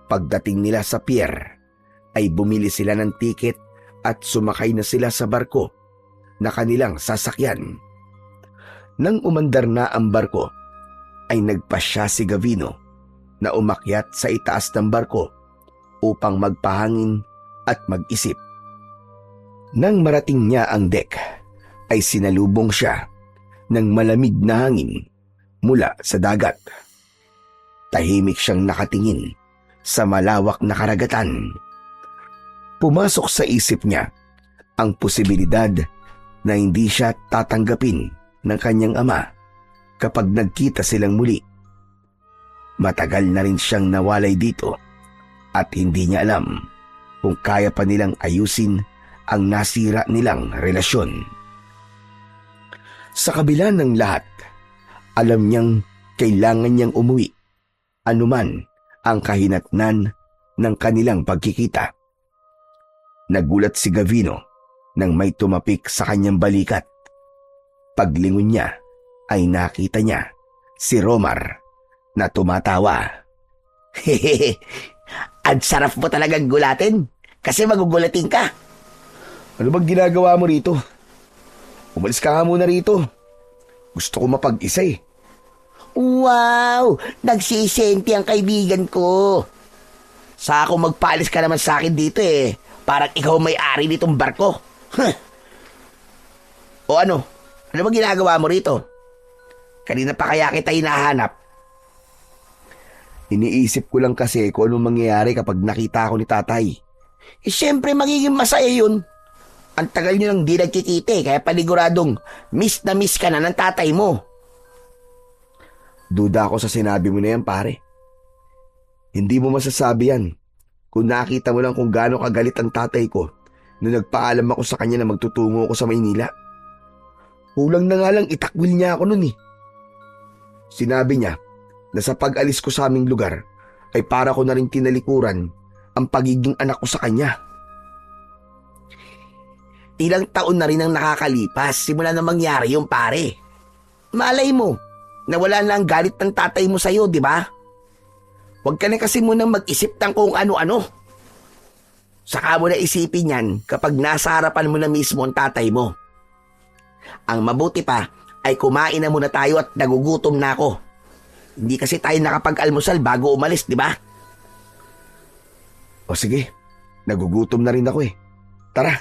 Pagdating nila sa pier, ay bumili sila ng tiket at sumakay na sila sa barko na kanilang sasakyan. Nang umandar na ang barko, ay nagpasya si Gavino na umakyat sa itaas ng barko upang magpahangin at mag-isip. Nang marating niya ang deck, ay sinalubong siya ng malamig na hangin mula sa dagat. Tahimik siyang nakatingin sa malawak na karagatan. Pumasok sa isip niya ang posibilidad na hindi siya tatanggapin ng kanyang ama kapag nagkita silang muli. Matagal na rin siyang nawalay dito at hindi niya alam kung kaya pa nilang ayusin ang nasira nilang relasyon. Sa kabila ng lahat, alam niyang kailangan niyang umuwi, anuman ang kahinatnan ng kanilang pagkikita. Nagulat si Gavino nang may tumapik sa kanyang balikat. Paglingon niya ay nakita niya si Romar na tumatawa. Hehehe, ang sarap mo talagang gulatin kasi magugulatin ka. Ano bang ginagawa mo rito? Umalis ka nga muna rito. Gusto ko mapag-isa eh. Wow! Nagsisenti ang kaibigan ko. Sa ako magpaalis ka naman sa akin dito Parang ikaw may-ari nitong barko. Huh. O ano? Ano ba ginagawa mo rito? Kanina pa kaya kita hinahanap. Iniisip ko lang kasi kung anong mangyayari kapag nakita ako ni tatay. Siyempre magiging masaya yun. Ang tagal nyo nang di nagkikita kaya paniguradong miss na miss ka na ng tatay mo. Duda ako sa sinabi mo na yan, pare. Hindi mo masasabi yan kung nakita mo lang kung gaano kagalit ang tatay ko nung nagpaalam ako sa kanya na magtutungo ako sa Maynila. Kulang na nga lang itakwil niya ako nun eh. Sinabi niya na sa pag-alis ko sa aming lugar ay para ko na rin tinalikuran ang pagiging anak ko sa kanya. Ilang taon na rin ang nakakalipas simula na mangyari yung pare. Malay mo, nawala na ang galit ng tatay mo sa'yo, di ba? Huwag ka na kasi munang mag-isip ng kung ano-ano. Saka mo na isipin yan kapag nasa harapan mo na mismo ang tatay mo. Ang mabuti pa ay kumain na muna tayo at nagugutom na ako. Hindi kasi tayo nakapag-almusal bago umalis, di ba? O sige, nagugutom na rin ako eh. Tara.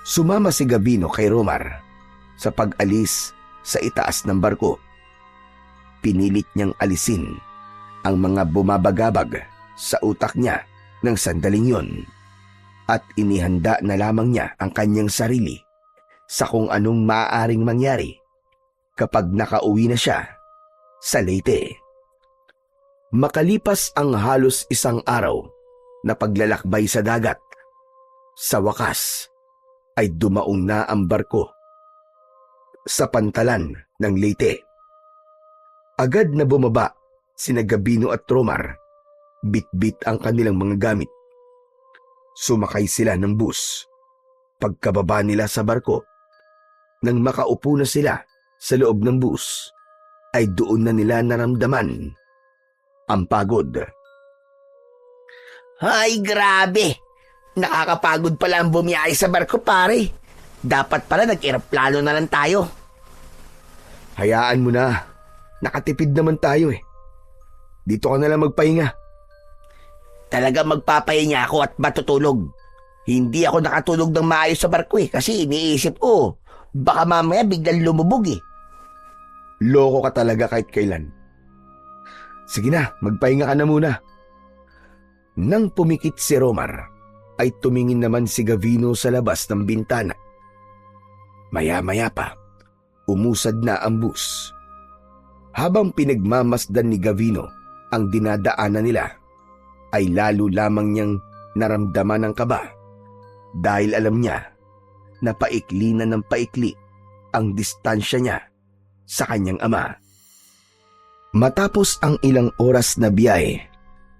Sumama si Gavino kay Romar sa pag-alis sa itaas ng barko. Pinilit niyang alisin ang mga bumabagabag sa utak niya ng sandaling yon. at inihanda na lamang niya ang kanyang sarili sa kung anong maaaring mangyari kapag nakauwi na siya sa Leyte. Makalipas ang halos isang araw na paglalakbay sa dagat, sa wakas ay dumaong na ang barko sa pantalan ng Leyte. Agad na bumaba sina Gabino at Romar, bit-bit ang kanilang mga gamit. Sumakay sila ng bus. Pagkababa nila sa barko, nang makaupo na sila sa loob ng bus, ay doon na nila naramdaman ang pagod. Ay, grabe! Nakakapagod pala ang bumiyahe sa barko, pare. Dapat pala nag-eroplano na lang tayo. Hayaan mo na. Nakatipid naman tayo eh. Dito ka na lang magpahinga. Talaga magpapahinga ako at matutulog. Hindi ako nakatulog ng maayos sa barko kasi iniisip ko, baka mamaya biglang lumubog. Loko ka talaga kahit kailan. Sige na, magpahinga ka na muna. Nang pumikit si Romar, ay tumingin naman si Gavino sa labas ng bintana. Maya-maya pa, umusad na ang bus. Habang pinagmamasdan ni Gavino ang dinadaanan nila, ay lalo lamang niyang naramdaman ang kaba dahil alam niya na paikli na ng paikli ang distansya niya sa kanyang ama. Matapos ang ilang oras na biyahe,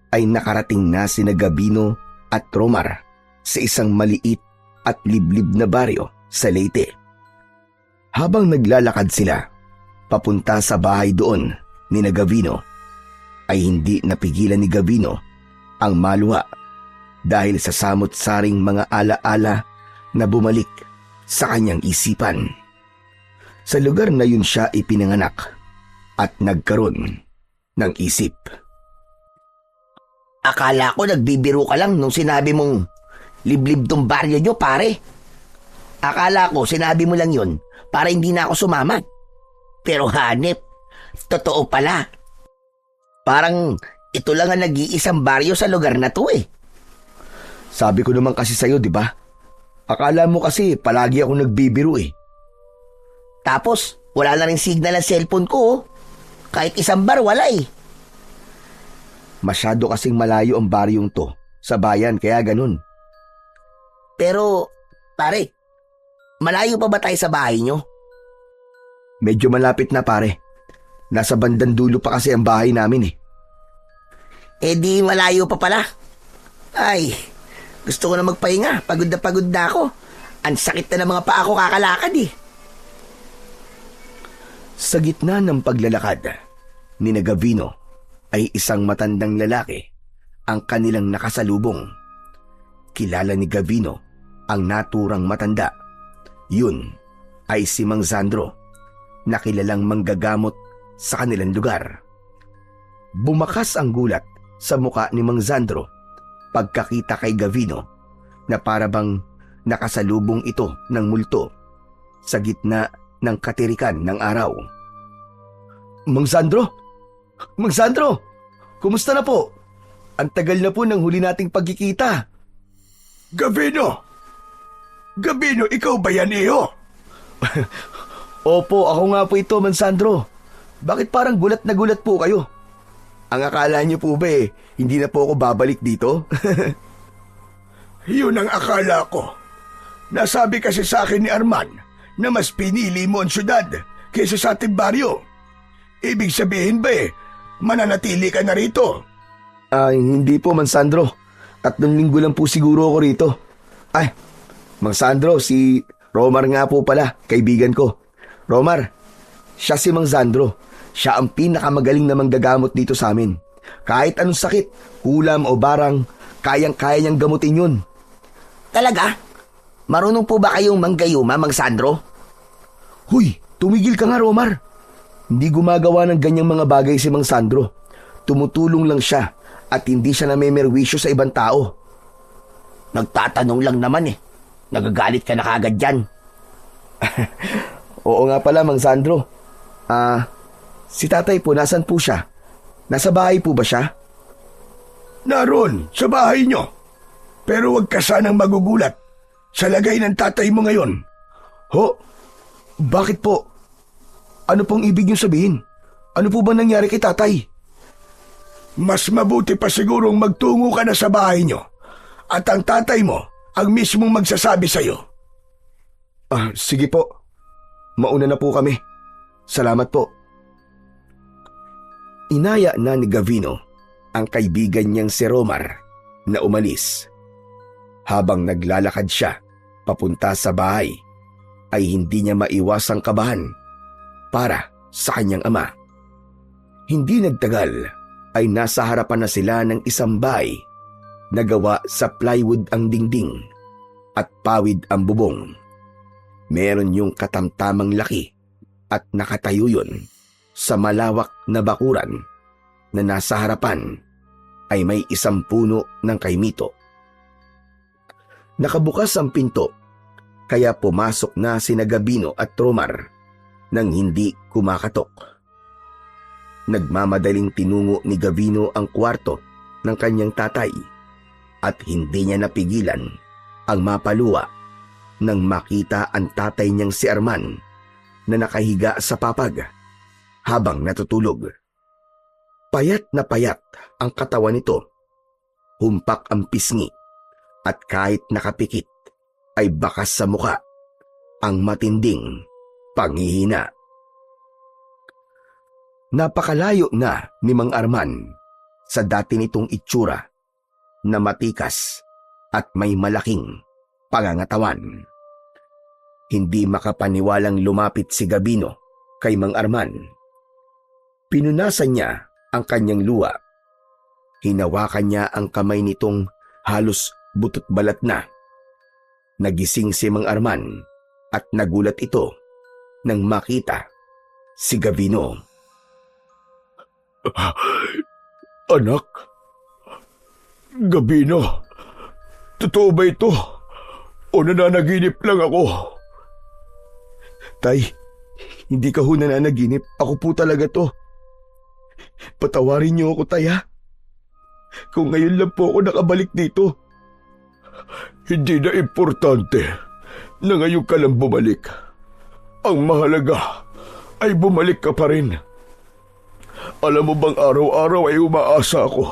ay nakarating na sina Gabino at Romar sa isang maliit at liblib na baryo sa Leyte. Habang naglalakad sila papunta sa bahay doon ni Gavino, ay hindi napigilan ni Gavino ang maluha dahil sa samot-saring mga alaala na bumalik sa kanyang isipan. Sa lugar na yun siya ipinanganak at nagkaroon ng isip. Akala ko nagbibiro ka lang nung sinabi mong liblib tong baryo nyo, pare. Akala ko sinabi mo lang yun para hindi na ako sumama. Pero hanep, totoo pala. Parang ito lang ang nag-iisang baryo sa lugar na to Sabi ko naman kasi sa'yo, di ba? Akala mo kasi palagi ako nagbibiro Tapos, wala na rin signal ang cellphone ko. Kahit isang bar, wala Masyado kasing malayo ang baryong to sa bayan, kaya ganun. Pero, pare, malayo pa ba tayo sa bahay nyo? Medyo malapit na, pare. Nasa bandang dulo pa kasi ang bahay namin Di malayo pa pala. Ay, gusto ko na magpahinga. Pagod na ako. Ang sakit na ng mga paa ko kakalakad Sa gitna ng paglalakad ni Gavino ay isang matandang lalaki ang kanilang nakasalubong. Kilala ni Gavino ang naturang matanda. Yun ay si Mang Sandro, na kilalang manggagamot sa kanilang lugar. Bumakas ang gulat sa muka ni Mang Sandro pagkakita kay Gavino na parabang nakasalubong ito ng multo sa gitna ng katirikan ng araw. Mang Sandro! Mang Sandro! Kumusta na po? Ang tagal na po ng huli nating pagkikita. Gavino! Gavino, ikaw ba yan, iho? Opo, ako nga po ito, Mang Sandro. Bakit parang gulat na gulat po kayo? Ang akala niyo po ba hindi na po ako babalik dito? Yun ang akala ko. Nasabi kasi sa akin ni Arman na mas pinili mo ang syudad kaysa sa ating baryo. Ibig sabihin ba mananatili ka na rito? Hindi po, Mang Sandro. 3 linggo lang po siguro ako rito. Ay, Mang Sandro, si Romar nga po pala, kaibigan ko. Romar, siya si Mang Sandro. Siya ang pinakamagaling na manggagamot dito sa amin. Kahit anong sakit, ulam o barang, kayang-kaya niyang gamutin yun. Talaga? Marunong po ba kayong manggayuma, Mang Sandro? Huy, tumigil ka nga, Romar. Hindi gumagawa ng ganyang mga bagay si Mang Sandro. Tumutulong lang siya at hindi siya namemerwisyo sa ibang tao. Nagtatanong lang naman Nagagalit ka na kagad dyan. Oo nga pala, Mang Sandro. Si tatay po, nasan po siya? Nasa bahay po ba siya? Naroon, sa bahay nyo. Pero huwag ka sanang magugulat sa lagay ng tatay mo ngayon. Ho? Bakit po? Ano pong ibig niyong sabihin? Ano po ba nangyari kay tatay? Mas mabuti pa sigurong magtungo ka na sa bahay niyo at ang tatay mo ang mismong magsasabi sa'yo. Sige po. Mauna na po kami. Salamat po. Inaya na ni Gavino ang kaibigan niyang si Romar na umalis. Habang naglalakad siya papunta sa bahay, ay hindi niya maiwasang kabahan para sa kanyang ama. Hindi nagtagal ay nasa harapan na sila ng isang bahay na gawa sa plywood ang dingding at pawid ang bubong. Meron yung katamtamang laki at nakatayo yun sa malawak na bakuran na nasa harapan ay may isang puno ng kaimito. Nakabukas ang pinto kaya pumasok na sina Gavino at Romar nang hindi kumakatok. Nagmamadaling tinungo ni Gavino ang kwarto ng kanyang tatay at hindi niya napigilan ang mapaluwa nang makita ang tatay niyang si Arman na nakahiga sa papag habang natutulog. Payat na payat ang katawan nito, humpak ang pisngi at kahit nakapikit ay bakas sa muka ang matinding panghihina. Napakalayo na ni Mang Arman sa dati nitong itsura na matikas at may malaking pangangatawan. Hindi makapaniwalang lumapit si Gavino kay Mang Arman. Pinunasan niya ang kanyang luha. Hinawakan niya ang kamay nitong halos butot balat na. Nagising si Mang Arman at nagulat ito nang makita si Gavino. Anak, Gavino, totoo ba ito? O nananaginip lang ako? Tay, hindi ka ho nananaginip. Ako po talaga to. Patawarin niyo ako, tay, ha? Kung ngayon lang po ako nakabalik dito. Hindi na importante na ngayon ka lang bumalik. Ang mahalaga ay bumalik ka pa rin. Alam mo bang araw-araw ay umaasa ako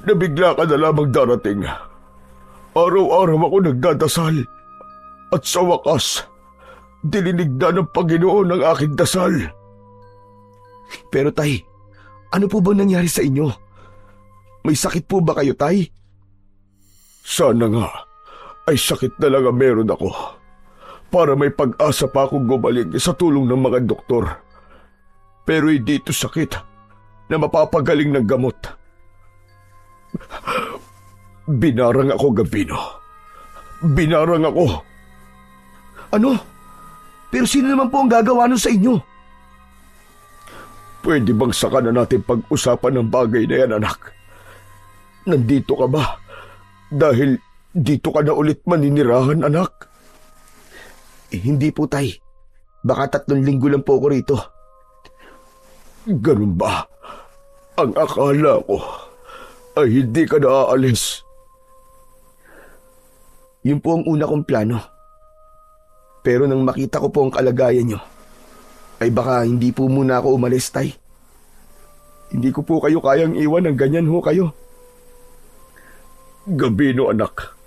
na bigla ka na lamang darating. Araw-araw ako nagdadasal at sa wakas, dilinig na ng Panginoon ang aking dasal. Pero tay, ano po bang nangyari sa inyo? May sakit po ba kayo, tay? Sana nga ay sakit na lang ang meron ako para may pag-asa pa akong gumaling sa tulong ng mga doktor. Pero hindi ito sakit na mapapagaling ng gamot. Binarang ako, Gavino. Binarang ako. Ano? Pero sino naman po ang gagawa nun sa inyo? Pwede bang saka na natin pag-usapan ng bagay na yan, anak? Nandito ka ba? Dahil dito ka na ulit maninirahan, anak? Hindi po, tay. Baka 3 linggo lang po ako rito. Ganun ba? Ang akala ko ay hindi ka na aalis. Yun po ang una kong plano. Pero nang makita ko po ang kalagayan nyo, ay baka hindi po muna ako umalis, tay. Hindi ko po kayo kayang iwan ng ganyan ho kayo. Gavino, anak.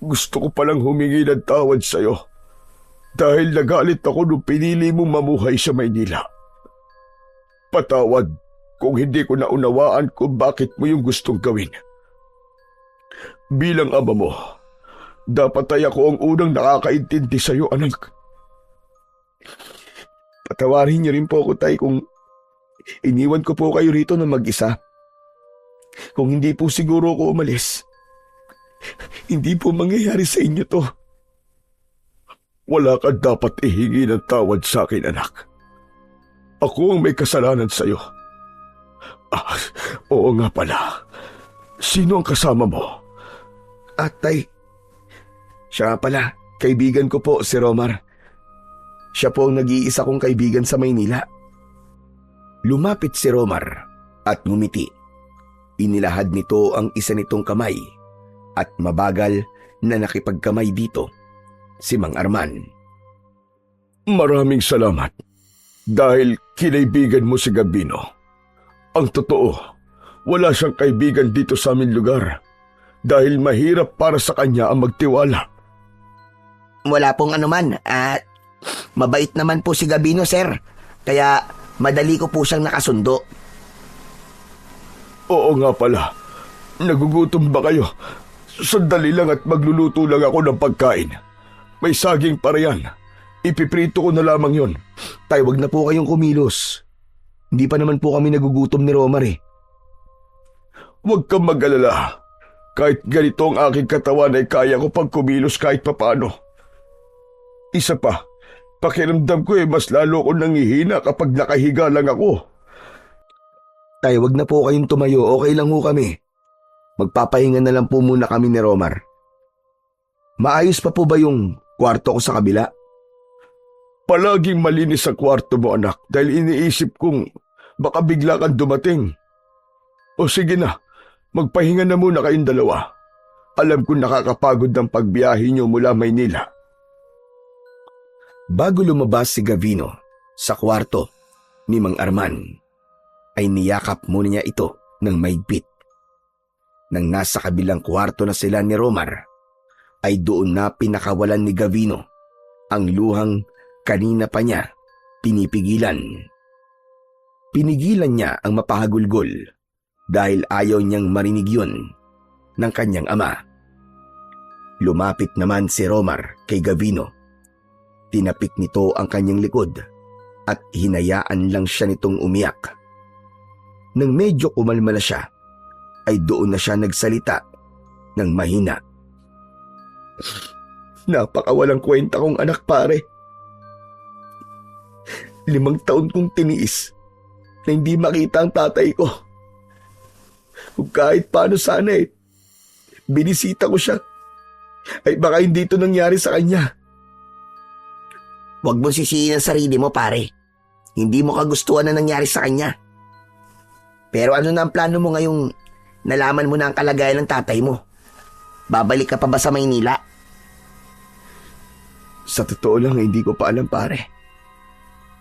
Gusto ko palang humingi ng tawad sa'yo dahil nagalit ako nung pinili mong mamuhay sa Maynila. Patawad kung hindi ko naunawaan kung bakit mo yung gustong gawin. Bilang ama mo, dapat ay ako ang unang nakakaintindi sa'yo, anak. Patawarin niyo rin po ako, tay, kung iniwan ko po kayo rito na mag-isa. Kung hindi po siguro ako umalis, hindi po mangyayari sa inyo to. Wala ka dapat ihingi ng tawad sa akin, anak. Ako ang may kasalanan sa'yo. Oo nga pala. Sino ang kasama mo? Tay, siya pala, kaibigan ko po si Romar. Siya po ang nag-iisa kong kaibigan sa Maynila. Lumapit si Romar at ngumiti. Inilahad nito ang isa nitong kamay at mabagal na nakipagkamay dito si Mang Arman. Maraming salamat dahil kinaibigan mo si Gabino. Ang totoo, wala siyang kaibigan dito sa aming lugar dahil mahirap para sa kanya ang magtiwala. Wala pong anuman at mabait naman po si Gabino, sir. Kaya madali ko po siyang nakasundo. Oo nga pala, nagugutom ba kayo? Sandali lang at magluluto lang ako ng pagkain. May saging pa riyan. Ipiprito ko na lamang yon. Tay, wag na po kayong kumilos. Hindi pa naman po kami nagugutom ni Romar eh. Huwag kang mag-alala. Kahit ganito ang aking katawan ay kaya ko pang kumilos kahit papano. Isa pa, pakiramdam ko mas lalo ko nangihina kapag nakahiga lang ako. Tay, wag na po kayong tumayo. Okay lang ho kami. Magpapahinga na lang po muna kami ni Romar. Maayos pa po ba yung kwarto ko sa kabila? Palaging malinis ang kwarto mo, anak, dahil iniisip kong baka bigla kang dumating. O sige na, magpahinga na muna kayong dalawa. Alam ko nakakapagod ng pagbiyahe niyo mula Maynila. Bago lumabas si Gavino sa kwarto ni Mang Arman, ay niyakap muna niya ito ng mahigpit. Nang nasa kabilang kwarto na sila ni Romar, ay doon na pinakawalan ni Gavino ang luhang kanina pa niya pinipigilan. Pinigilan niya ang mapahagulgol dahil ayaw niyang marinig yun ng kanyang ama. Lumapit naman si Romar kay Gavino. Tinapik nito ang kanyang likod at hinayaan lang siya nitong umiyak. Nang medyo kumalma na siya, ay doon na siya nagsalita ng mahina. Napakawalang kwenta kong anak, pare. 5 taon kong tiniis na hindi makita ang tatay ko. Kung kahit paano sana binisita ko siya, ay baka hindi ito nangyari sa kanya. Huwag mo sisihin ang sarili mo, pare. Hindi mo kagustuhan na nangyari sa kanya. Pero ano na ang plano mo ngayong nalaman mo na ang kalagayan ng tatay mo? Babalik ka pa ba sa Maynila? Sa totoo lang, hindi ko pa alam, pare.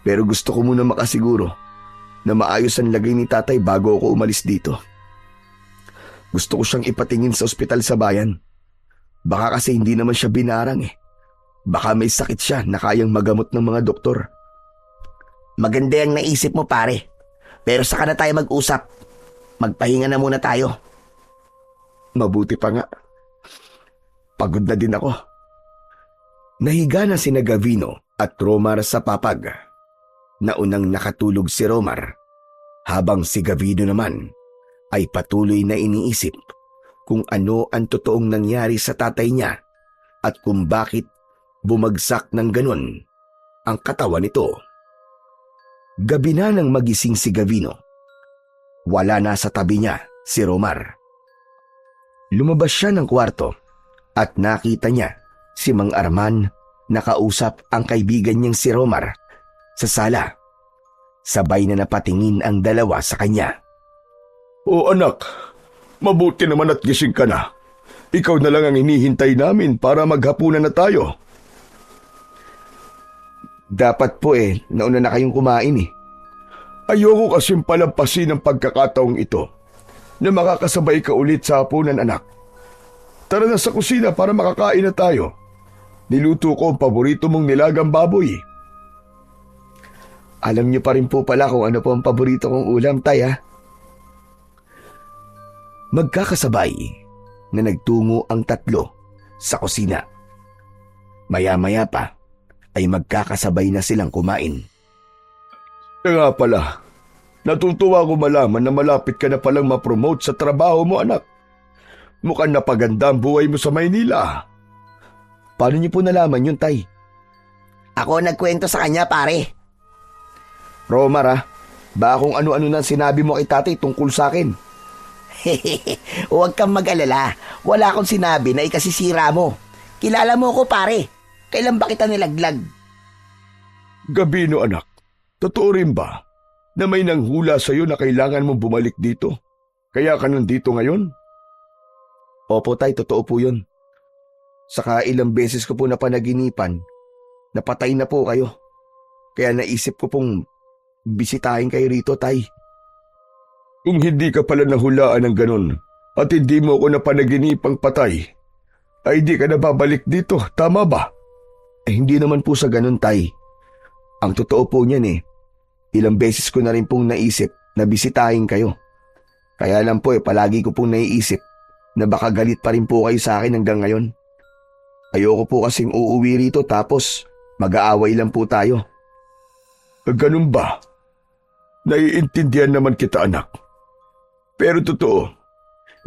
Pero gusto ko muna makasiguro na maayos ang lagay ni tatay bago ako umalis dito. Gusto ko siyang ipatingin sa ospital sa bayan. Baka kasi hindi naman siya binarang eh. Baka may sakit siya na kayang magamot ng mga doktor. Maganda yung naisip mo, pare. Pero saka na tayo mag-usap. Magpahinga na muna tayo. Mabuti pa nga. Pagod na din ako. Nahiga na sina Gavino at Romar sa papag. Naunang nakatulog si Romar, habang si Gavino naman ay patuloy na iniisip kung ano ang totoong nangyari sa tatay niya at kung bakit bumagsak ng ganun ang katawan nito. Gabi na nang magising si Gavino. Wala na sa tabi niya si Romar. Lumabas siya ng kwarto at nakita niya si Mang Arman nakausap ang kaibigan niyang si Romar sa sala. Sabay na napatingin ang dalawa sa kanya. O anak, mabuti naman at gising ka na. Ikaw na lang ang hinihintay namin para maghapunan na tayo. Dapat po nauna na kayong kumain eh. Ayoko kasing palampasin ang pagkakataong ito na makakasabay ka ulit sa hapunan, anak. Tara na sa kusina para makakain na tayo. Niluto ko ang paborito mong nilagang baboy. Alam niyo pa rin po pala kung ano po ang paborito kong ulam, tay ha? Magkakasabay na nagtungo ang tatlo sa kusina. Maya-maya pa ay magkakasabay na silang kumain. Nga pala, natutuwa ko malaman na malapit ka na palang ma-promote sa trabaho mo, anak. Mukhang napaganda ang buhay mo sa Maynila. Paano niyo po nalaman yun, tay? Ako nagkwento sa kanya, pare. Romar baka kung ano-ano nang sinabi mo kay tatay tungkol sa akin. Huwag kang mag-alala. Wala akong sinabi na ikasisira mo. Kilala mo ako, pare. Kailan ba kita nilaglag? Gabino, anak, totoo rin ba na may nanghula sa'yo na kailangan mong bumalik dito? Kaya ka nandito ngayon? Opo tay, totoo po yun. Saka ilang beses ko po napanaginipan, napatay na po kayo. Kaya naisip ko pong bisitahin kayo rito, tay. Kung hindi ka pala nahulaan ng ganun at hindi mo ako napanaginipang patay, ay di ka na babalik dito, tama ba? Hindi naman po sa ganun, tay. Ang totoo po niyan ilang beses ko na rin pong naisip na bisitahin kayo. Kaya lang po palagi ko pong naiisip na baka galit pa rin po kayo sa akin hanggang ngayon. Ayoko po kasing uuwi rito tapos mag-aaway lang po tayo. Ganun ba? Naiintindihan naman kita, anak. Pero totoo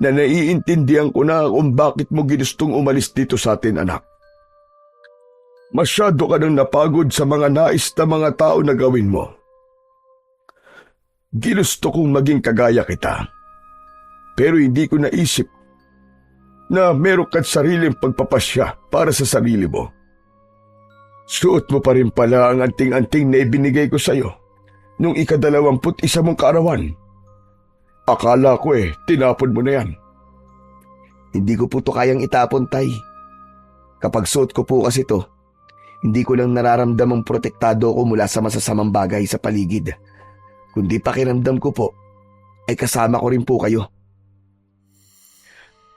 na naiintindihan ko na kung bakit mo ginustong umalis dito sa atin, anak. Masyado ka nang napagod sa mga nais na mga tao na gawin mo. Ginusto kong maging kagaya kita. Pero hindi ko naisip na meron ka't sariling pagpapasya para sa sarili mo. Suot mo pa rin pala ang anting-anting na ibinigay ko sa'yo nung ika-21 mong kaarawan. Akala ko tinapon mo na yan. Hindi ko po to kayang itapon, tay. Kapag suot ko po kasi to, hindi ko lang nararamdamang protektado ako mula sa masasamang bagay sa paligid. Kundi pakiramdam ko po, ay kasama ko rin po kayo.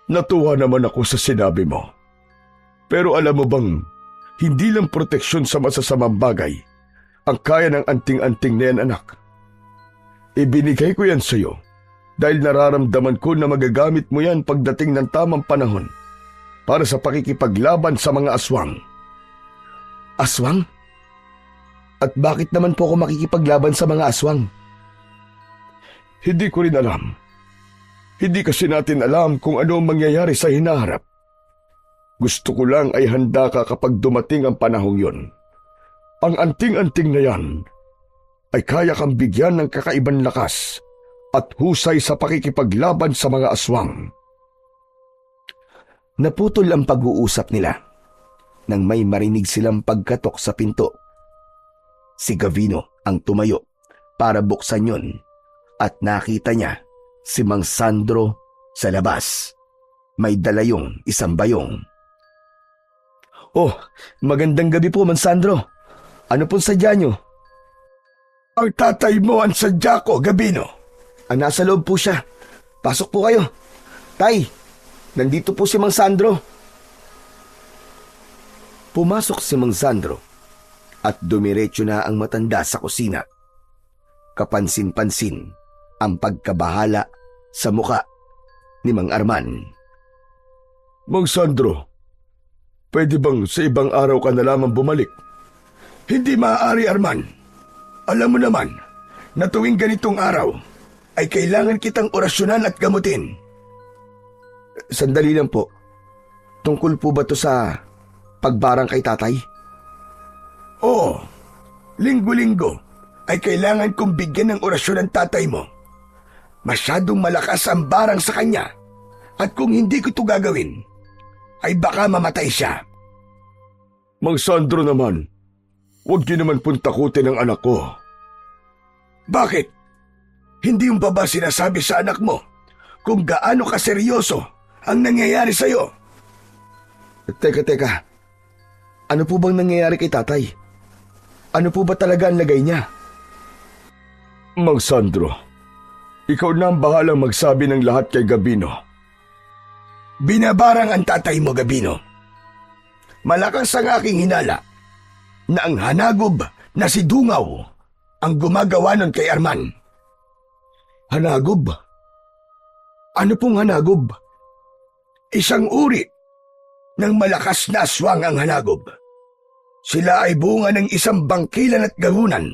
Natuwa naman ako sa sinabi mo. Pero alam mo bang, hindi lang proteksyon sa masasamang bagay ang kaya ng anting-anting na yan, anak. Ibinigay ko yan sa'yo dahil nararamdaman ko na magagamit mo yan pagdating ng tamang panahon para sa pakikipaglaban sa mga aswang. Aswang? At bakit naman po ako makikipaglaban sa mga aswang? Hindi ko rin alam. Hindi kasi natin alam kung ano ang mangyayari sa hinaharap. Gusto ko lang ay handa ka kapag dumating ang panahong yon. Ang anting-anting na yan ay kaya kang bigyan ng kakaibang lakas at husay sa pakikipaglaban sa mga aswang. Naputol ang pag-uusap nila nang may marinig silang pagkatok sa pinto. Si Gavino ang tumayo para buksan yon at nakita niya si Mang Sandro sa labas. May dala yung isang bayong. Oh, magandang gabi po, Mang Sandro. Ano pong sadya nyo? Ang tatay mo ang sadya ko, Gabino. Nasa loob po siya. Pasok po kayo. Tay, nandito po si Mang Sandro. Pumasok si Mang Sandro at dumiretso na ang matanda sa kusina. Kapansin-pansin ang pagkabahala sa muka ni Mang Arman. Mang Sandro, pwede bang sa ibang araw ka na lamang bumalik? Hindi maaari, Arman. Alam mo naman na tuwing ganitong araw ay kailangan kitang orasyonan at gamutin. Sandali lang po. Tungkol po ba to sa pagbarang kay tatay? Oo, linggo-linggo ay kailangan kong bigyan ng orasyon ang tatay mo. Masyadong malakas ang barang sa kanya at kung hindi ko ito gagawin, ay baka mamatay siya. Mang Sandro naman, huwag niyo naman puntakutin ang anak ko. Bakit? Hindi yung ba sinasabi sa anak mo kung gaano kaseryoso ang nangyayari sa'yo? Teka. Ano po bang nangyayari kay tatay? Ano po ba talaga ang lagay niya? Mang Sandro, ikaw na ang bahalang magsabi ng lahat kay Gabino. Binabarang ang tatay mo, Gabino. Malakas ang aking hinala na ang hanagob na si Dungaw ang gumagawa nun kay Arman. Hanagob? Ano pong hanagob? Isang uri ng malakas na aswang ang hanagob. Sila ay bunga ng isang bangkilan at gahunan.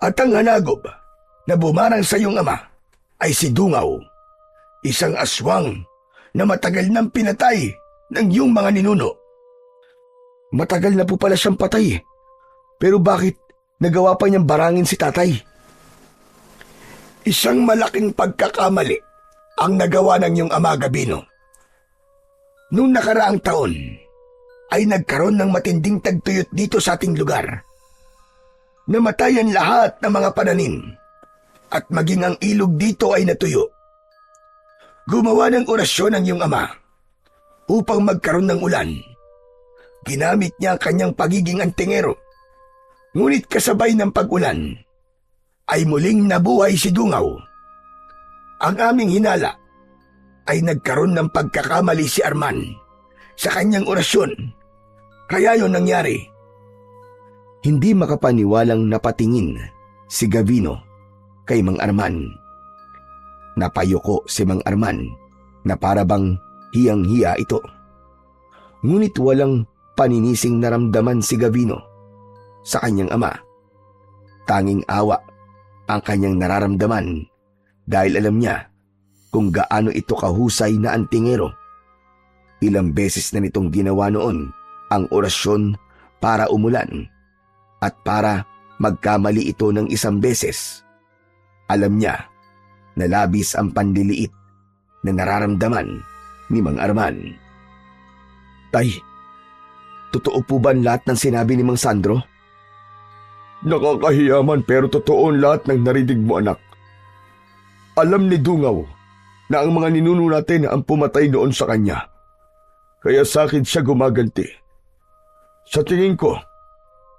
At ang hanagob na bumarang sa iyong ama ay si Dungaw, isang aswang na matagal nang pinatay ng iyong mga ninuno. Matagal na po pala siyang patay. Pero bakit nagawa pa niyang barangin si tatay? Isang malaking pagkakamali ang nagawa ng iyong ama, Gabino. Noong nakaraang taon, ay nagkaroon ng matinding tagtuyot dito sa ating lugar. Namatayan lahat ng mga pananim at maging ang ilog dito ay natuyo. Gumawa ng orasyon ang iyong ama upang magkaroon ng ulan. Ginamit niya ang kanyang pagiging antingero. Ngunit kasabay ng pag-ulan, ay muling nabuhay si Dungaw. Ang aming hinala ay nagkaroon ng pagkakamali si Arman sa kanyang orasyon. Kaya yon nangyari. Hindi makapaniwalang napatingin si Gavino kay Mang Arman. Napayuko si Mang Arman na parabang hiyang-hiya ito. Ngunit walang paninising naramdaman si Gavino sa kanyang ama. Tanging awa ang kanyang nararamdaman dahil alam niya kung gaano ito kahusay na antingero. Ilang beses na nitong ginawa noon ang orasyon para umulan at para magkamali ito ng isang beses. Alam niya na labis ang panliliit na nararamdaman ni Mang Arman. Tay, totoo po ba lahat ng sinabi ni Mang Sandro? Nakakahiya man pero totoo ang lahat ng narinig mo, anak. Alam ni Dungaw na ang mga ninuno natin ang pumatay noon sa kanya. Kaya sa akin siya gumaganti. Sa tingin ko,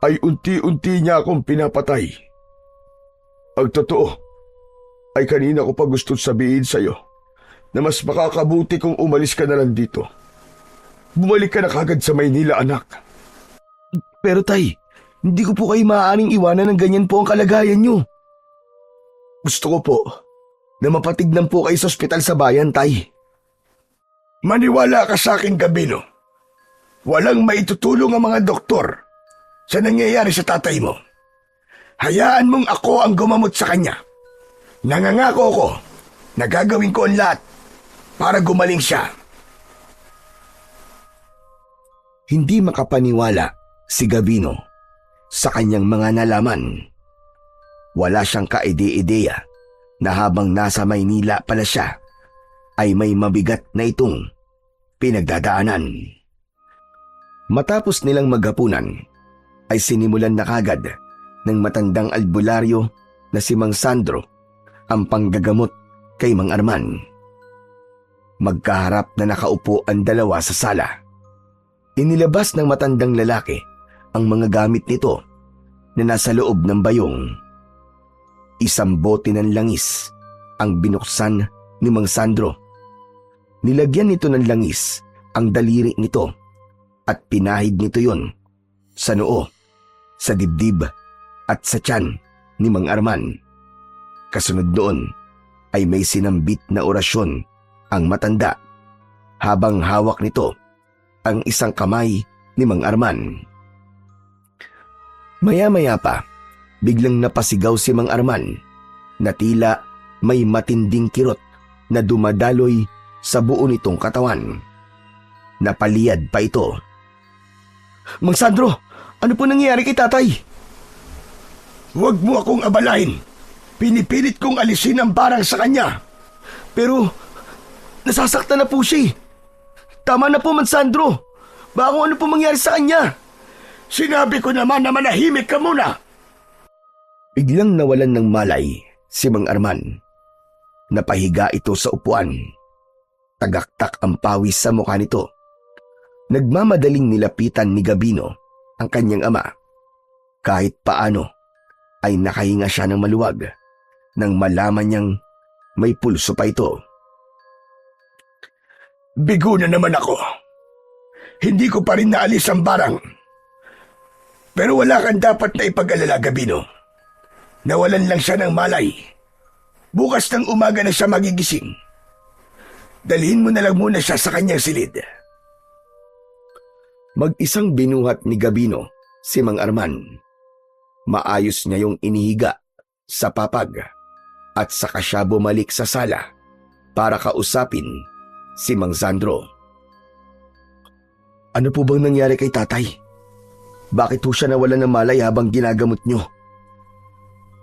ay unti-unti niya akong pinapatay. Ang totoo, ay kanina ko pa gusto sabihin sa'yo na mas makakabuti kung umalis ka na lang dito. Bumalik ka na kagad sa Maynila, anak. Pero tay, hindi ko po kayo maaaring iwanan ng ganyan po ang kalagayan nyo. Gusto ko po na mapatignan po kayo sa ospital sa bayan, tay. Maniwala ka sa akin, Gabino. Walang maitutulong ang mga doktor sa nangyayari sa tatay mo. Hayaan mong ako ang gumamot sa kanya. Nangangako ko na gagawin ko ang lahat para gumaling siya. Hindi makapaniwala si Gavino sa kanyang mga nalaman. Wala siyang kaide-ideya na habang nasa Maynila pala siya ay may mabigat na itong pinagdadaanan. Matapos nilang maghapunan ay sinimulan na kagad ng matandang albularyo na si Mang Sandro ang panggagamot kay Mang Arman. Magkaharap na nakaupo ang dalawa sa sala. Inilabas ng matandang lalaki ang mga gamit nito na nasa loob ng bayong. Isang bote ng langis ang binuksan ni Mang Sandro. Nilagyan nito ng langis ang daliri nito at pinahid nito yon sa noo, sa dibdib at sa tiyan ni Mang Arman. Kasunod doon ay may sinambit na orasyon ang matanda habang hawak nito ang isang kamay ni Mang Arman. Maya-maya pa, biglang napasigaw si Mang Arman na tila may matinding kirot na dumadaloy sa buo nitong katawan. Napaliyad pa ito. Mang Sandro, ano po nangyayari kay tatay? Huwag mo akong abalahin. Pinipilit kong alisin ang barang sa kanya. Pero, nasasaktan na po siya. Tama na po, Mang Sandro. Baka kung ano po mangyari sa kanya. Sinabi ko naman na manahimik ka muna. Biglang nawalan ng malay si Mang Arman. Napahiga ito sa upuan. Tagaktak ang pawis sa mukha nito. Nagmamadaling nilapitan ni Gabino ang kanyang ama. Kahit paano ay nakahinga siya ng maluwag nang malaman niyang may pulso pa ito. Bigo na naman ako. Hindi ko pa rin naalis ang barang. Pero wala kang dapat na ipag-alala, Gabino. Nawalan lang siya ng malay. Bukas ng umaga na siya magigising. Dalhin mo na lang muna siya sa kanyang silid. Mag-isang binuhat ni Gabino si Mang Arman. Maayos niya yung inihiga sa papag at saka siya bumalik sa sala para kausapin si Mang Sandro. Ano po bang nangyari kay tatay? Bakit po siya nawalan ng malay habang ginagamot nyo?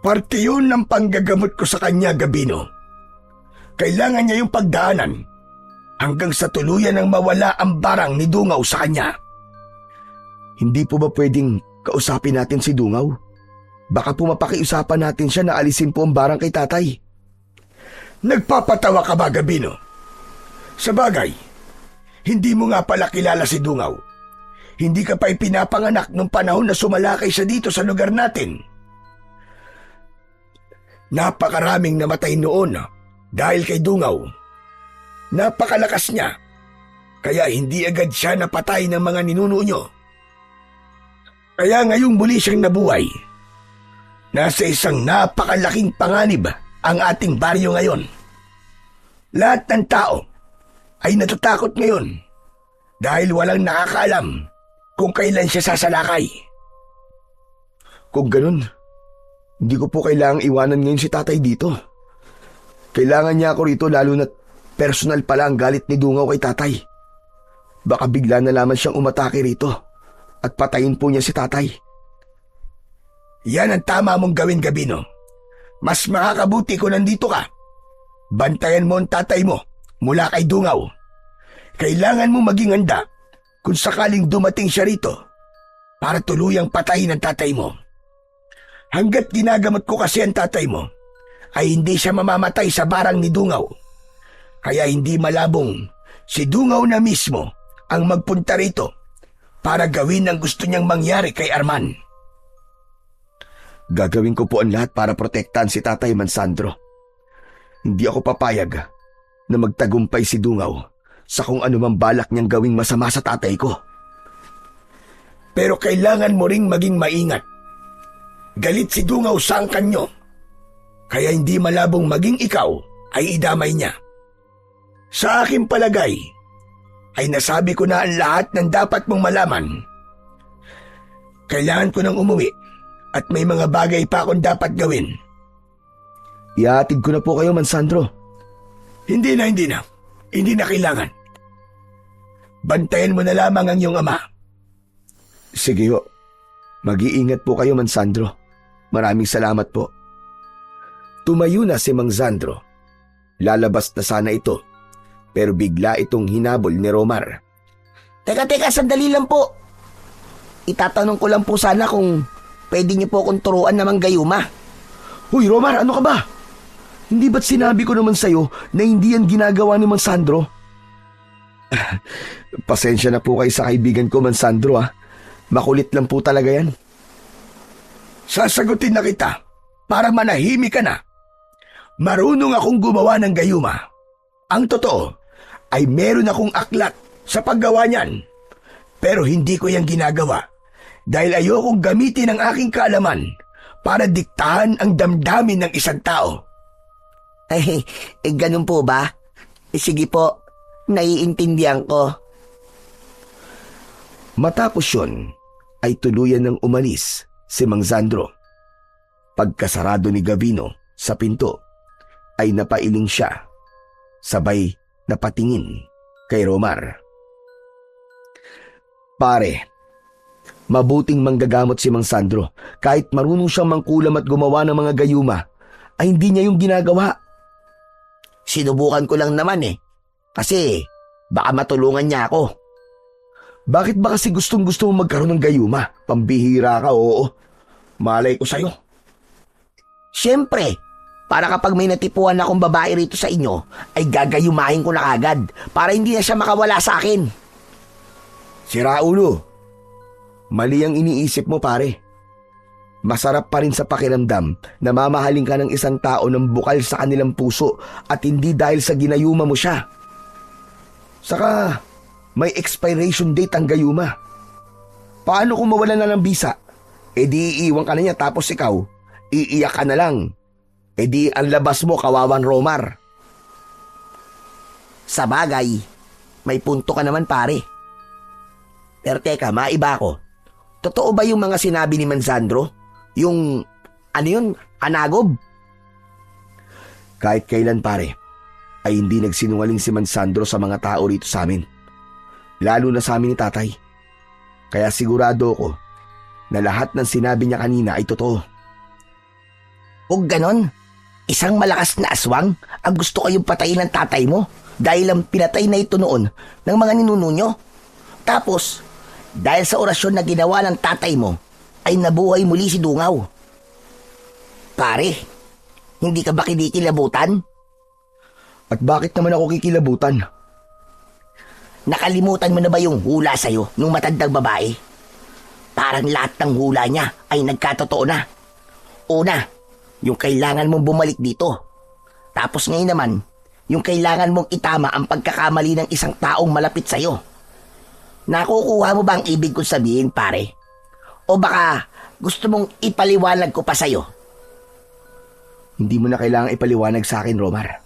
Parte yun ng panggagamot ko sa kanya, Gabino. Kailangan niya yung pagdaanan hanggang sa tuluyan ng mawala ang barang ni Dungaw sa kanya. Hindi po ba pwedeng kausapin natin si Dungaw? Baka po mapakiusapan natin siya na alisin po ang barang kay tatay. Nagpapatawa ka ba, Gabino? Sa bagay, hindi mo nga pala kilala si Dungaw. Hindi ka pa ipinapanganak nung panahon na sumalakay siya dito sa lugar natin. Napakaraming namatay noon dahil kay Dungaw. Napakalakas niya, kaya hindi agad siya napatay ng mga ninuno nyo. Kaya ngayong muli siyang nabuhay. Nasa isang napakalaking panganib ang ating baryo ngayon. Lahat ng tao ay natatakot ngayon dahil walang nakakaalam kung kailan siya sasalakay. Kung ganun, hindi ko po kailangang iwanan ngayon si tatay dito. Kailangan niya ako rito lalo na personal pala ang galit ni Dungaw kay tatay. Baka bigla na lamang siyang umatake rito at patayin po niya si tatay. Yan ang tama mong gawin, Gabino. Mas makakabuti kung nandito ka. Bantayan mo ang tatay mo mula kay Dungaw. Kailangan mo maging handa kung sakaling dumating siya rito para tuluyang patayin ang tatay mo. Hanggat ginagamot ko kasi ang tatay mo, ay hindi siya mamamatay sa barang ni Dungaw. Kaya hindi malabong si Dungaw na mismo ang magpunta rito para gawin ang gusto niyang mangyari kay Arman. Gagawin ko po ang lahat para protektahan si Tatay Mansandro. Hindi ako papayag na magtagumpay si Dungaw sa kung anumang balak niyang gawing masama sa tatay ko. Pero kailangan mo ring maging maingat. Galit si Dungaw sa angkan nyo, kaya hindi malabong maging ikaw ay idamay niya. Sa aking palagay, ay nasabi ko na ang lahat ng dapat mong malaman. Kailangan ko nang umuwi at may mga bagay pa akong dapat gawin. Ihatid ko na po kayo, Mansandro. Hindi na. Hindi na kailangan. Bantayan mo na lamang ang iyong ama. Sige ho. Mag-iingat po kayo, Mansandro. Maraming salamat po. Tumayo na si Mang Sandro. Lalabas na sana ito. Pero bigla itong hinabol ni Romar. Teka, sandali lang po. Itatanong ko lang po sana kung pwede niyo po akong turuan na manggayuma. Hoy, Romar, ano ka ba? Hindi ba't sinabi ko naman sa'yo na hindi yan ginagawa ni Mansandro? Pasensya na po kayo sa kaibigan ko, Mansandro, ha. Makulit lang po talaga yan. Sasagutin na kita para manahimik ka na. Marunong akong gumawa ng gayuma. Ang totoo ay meron akong aklat sa paggawa niyan. Pero hindi ko yan ginagawa dahil ayokong gamitin ang aking kaalaman para diktahan ang damdamin ng isang tao. Ganun po ba? Sige po, naiintindihan ko. Matapos yun, ay tuluyan ng umalis si Mang Sandro. Pagkasarado ni Gavino sa pinto, ay napailing siya, sabay napatingin kay Romar. Pare, mabuting manggagamot si Mang Sandro. Kahit marunong siyang mangkulam at gumawa ng mga gayuma, ay hindi niya yung ginagawa. Sinubukan ko lang naman kasi baka matulungan niya ako. Bakit ba kasi gustong-gusto mo magkaroon ng gayuma? Pambihira ka, oo. Malay ko sa'yo. Siyempre, para kapag may natipuan akong babae rito sa inyo, ay gagayumahin ko na agad para hindi na siya makawala sa akin. Sira ulo. Mali ang iniisip mo, pare. Masarap pa rin sa pakiramdam na mamahalin ka ng isang tao ng bukal sa kanilang puso at hindi dahil sa ginayuma mo siya. Saka, may expiration date ang gayuma. Paano kung mawala na ng bisa? E di iiwan ka na niya tapos ikaw, iiyak ka na lang. E di ang labas mo, kawawan Romar. Sa bagay, may punto ka naman pare. Pero teka, maiba ko. Totoo ba yung mga sinabi ni Mansandro? Yung, anagob? Kahit kailan pare, ay hindi nagsinungaling si Mansandro sa mga tao rito sa amin. Lalo na sa amin ni tatay. Kaya sigurado ko na lahat ng sinabi niya kanina ay totoo. Huwag ganon. Isang malakas na aswang ang gusto kayong patayin ng tatay mo dahil ang pinatay na ito noon ng mga ninuno nyo. Tapos, dahil sa orasyon na ginawa ng tatay mo, ay nabuhay muli si Dungaw. Pare, hindi ka ba kinikilabutan? At bakit naman ako kikilabutan? nakalimutan mo na ba yung hula sa'yo nung matandang babae? Parang lahat ng hula niya ay nagkatotoo na. Una, yung kailangan mong bumalik dito. Tapos ngayon naman, yung kailangan mong itama ang pagkakamali ng isang taong malapit sa'yo. Nakukuha mo ba ang ibig kong sabihin, pare? O baka gusto mong ipaliwanag ko pa sa'yo? Hindi mo na kailangang ipaliwanag sa akin, Romar.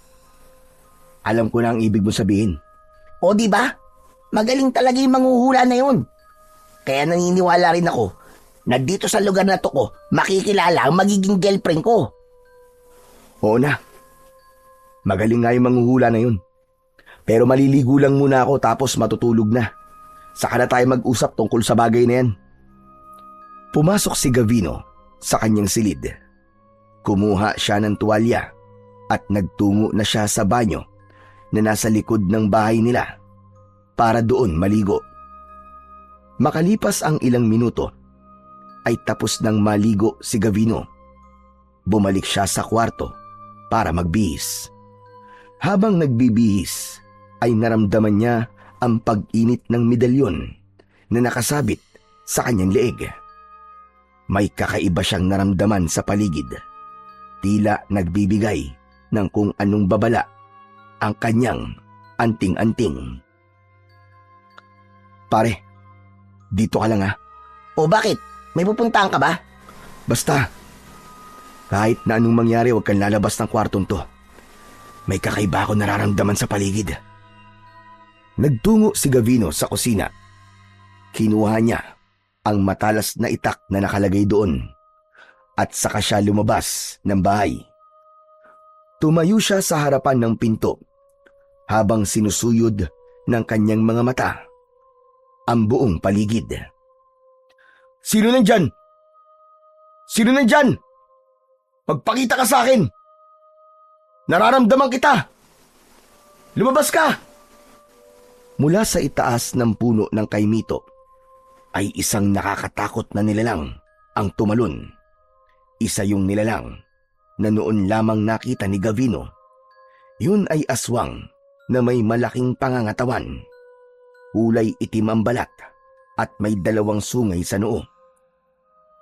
Alam ko na ang ibig mo sabihin. O di ba? Magaling talaga yung manghuhula na yun. Kaya naniniwala rin ako na dito sa lugar na to ko, makikilala ang magiging girlfriend ko. Oo na. Magaling nga yung manghuhula na yun. Pero maliligo lang muna ako tapos matutulog na. Saka na tayo mag-usap tungkol sa bagay na yan. Pumasok si Gavino sa kanyang silid. Kumuha siya ng tuwalya at nagtungo na siya sa banyo na nasa likod ng bahay nila para doon maligo. Makalipas ang ilang minuto ay tapos nang maligo si Gavino. Bumalik siya sa kwarto para magbihis. Habang nagbibihis ay naramdaman niya ang pag-init ng medalyon na nakasabit sa kanyang leeg. May kakaiba siyang naramdaman sa paligid. Tila nagbibigay ng kung anong babala ang kanyang anting-anting. Pare, dito ka lang ha. O bakit? May pupuntahan ka ba? Basta, kahit na anong mangyari huwag kang lalabas ng kwartong to. May kakaiba ako nararamdaman sa paligid. Nagtungo si Gavino sa kusina. Kinuha niya ang matalas na itak na nakalagay doon at saka siya lumabas ng bahay. Tumayo siya sa harapan ng pinto habang sinusuyod ng kanyang mga mata ang buong paligid. Sino nandyan? Sino nandyan? Magpakita ka sa akin! Nararamdaman kita! Lumabas ka! Mula sa itaas ng puno ng kaimito ay isang nakakatakot na nilalang ang tumalon. Isa yung nilalang na noon lamang nakita ni Gavino. Yun ay aswang na may malaking pangangatawan. Kulay itim ang balat at may dalawang sungay sa noo.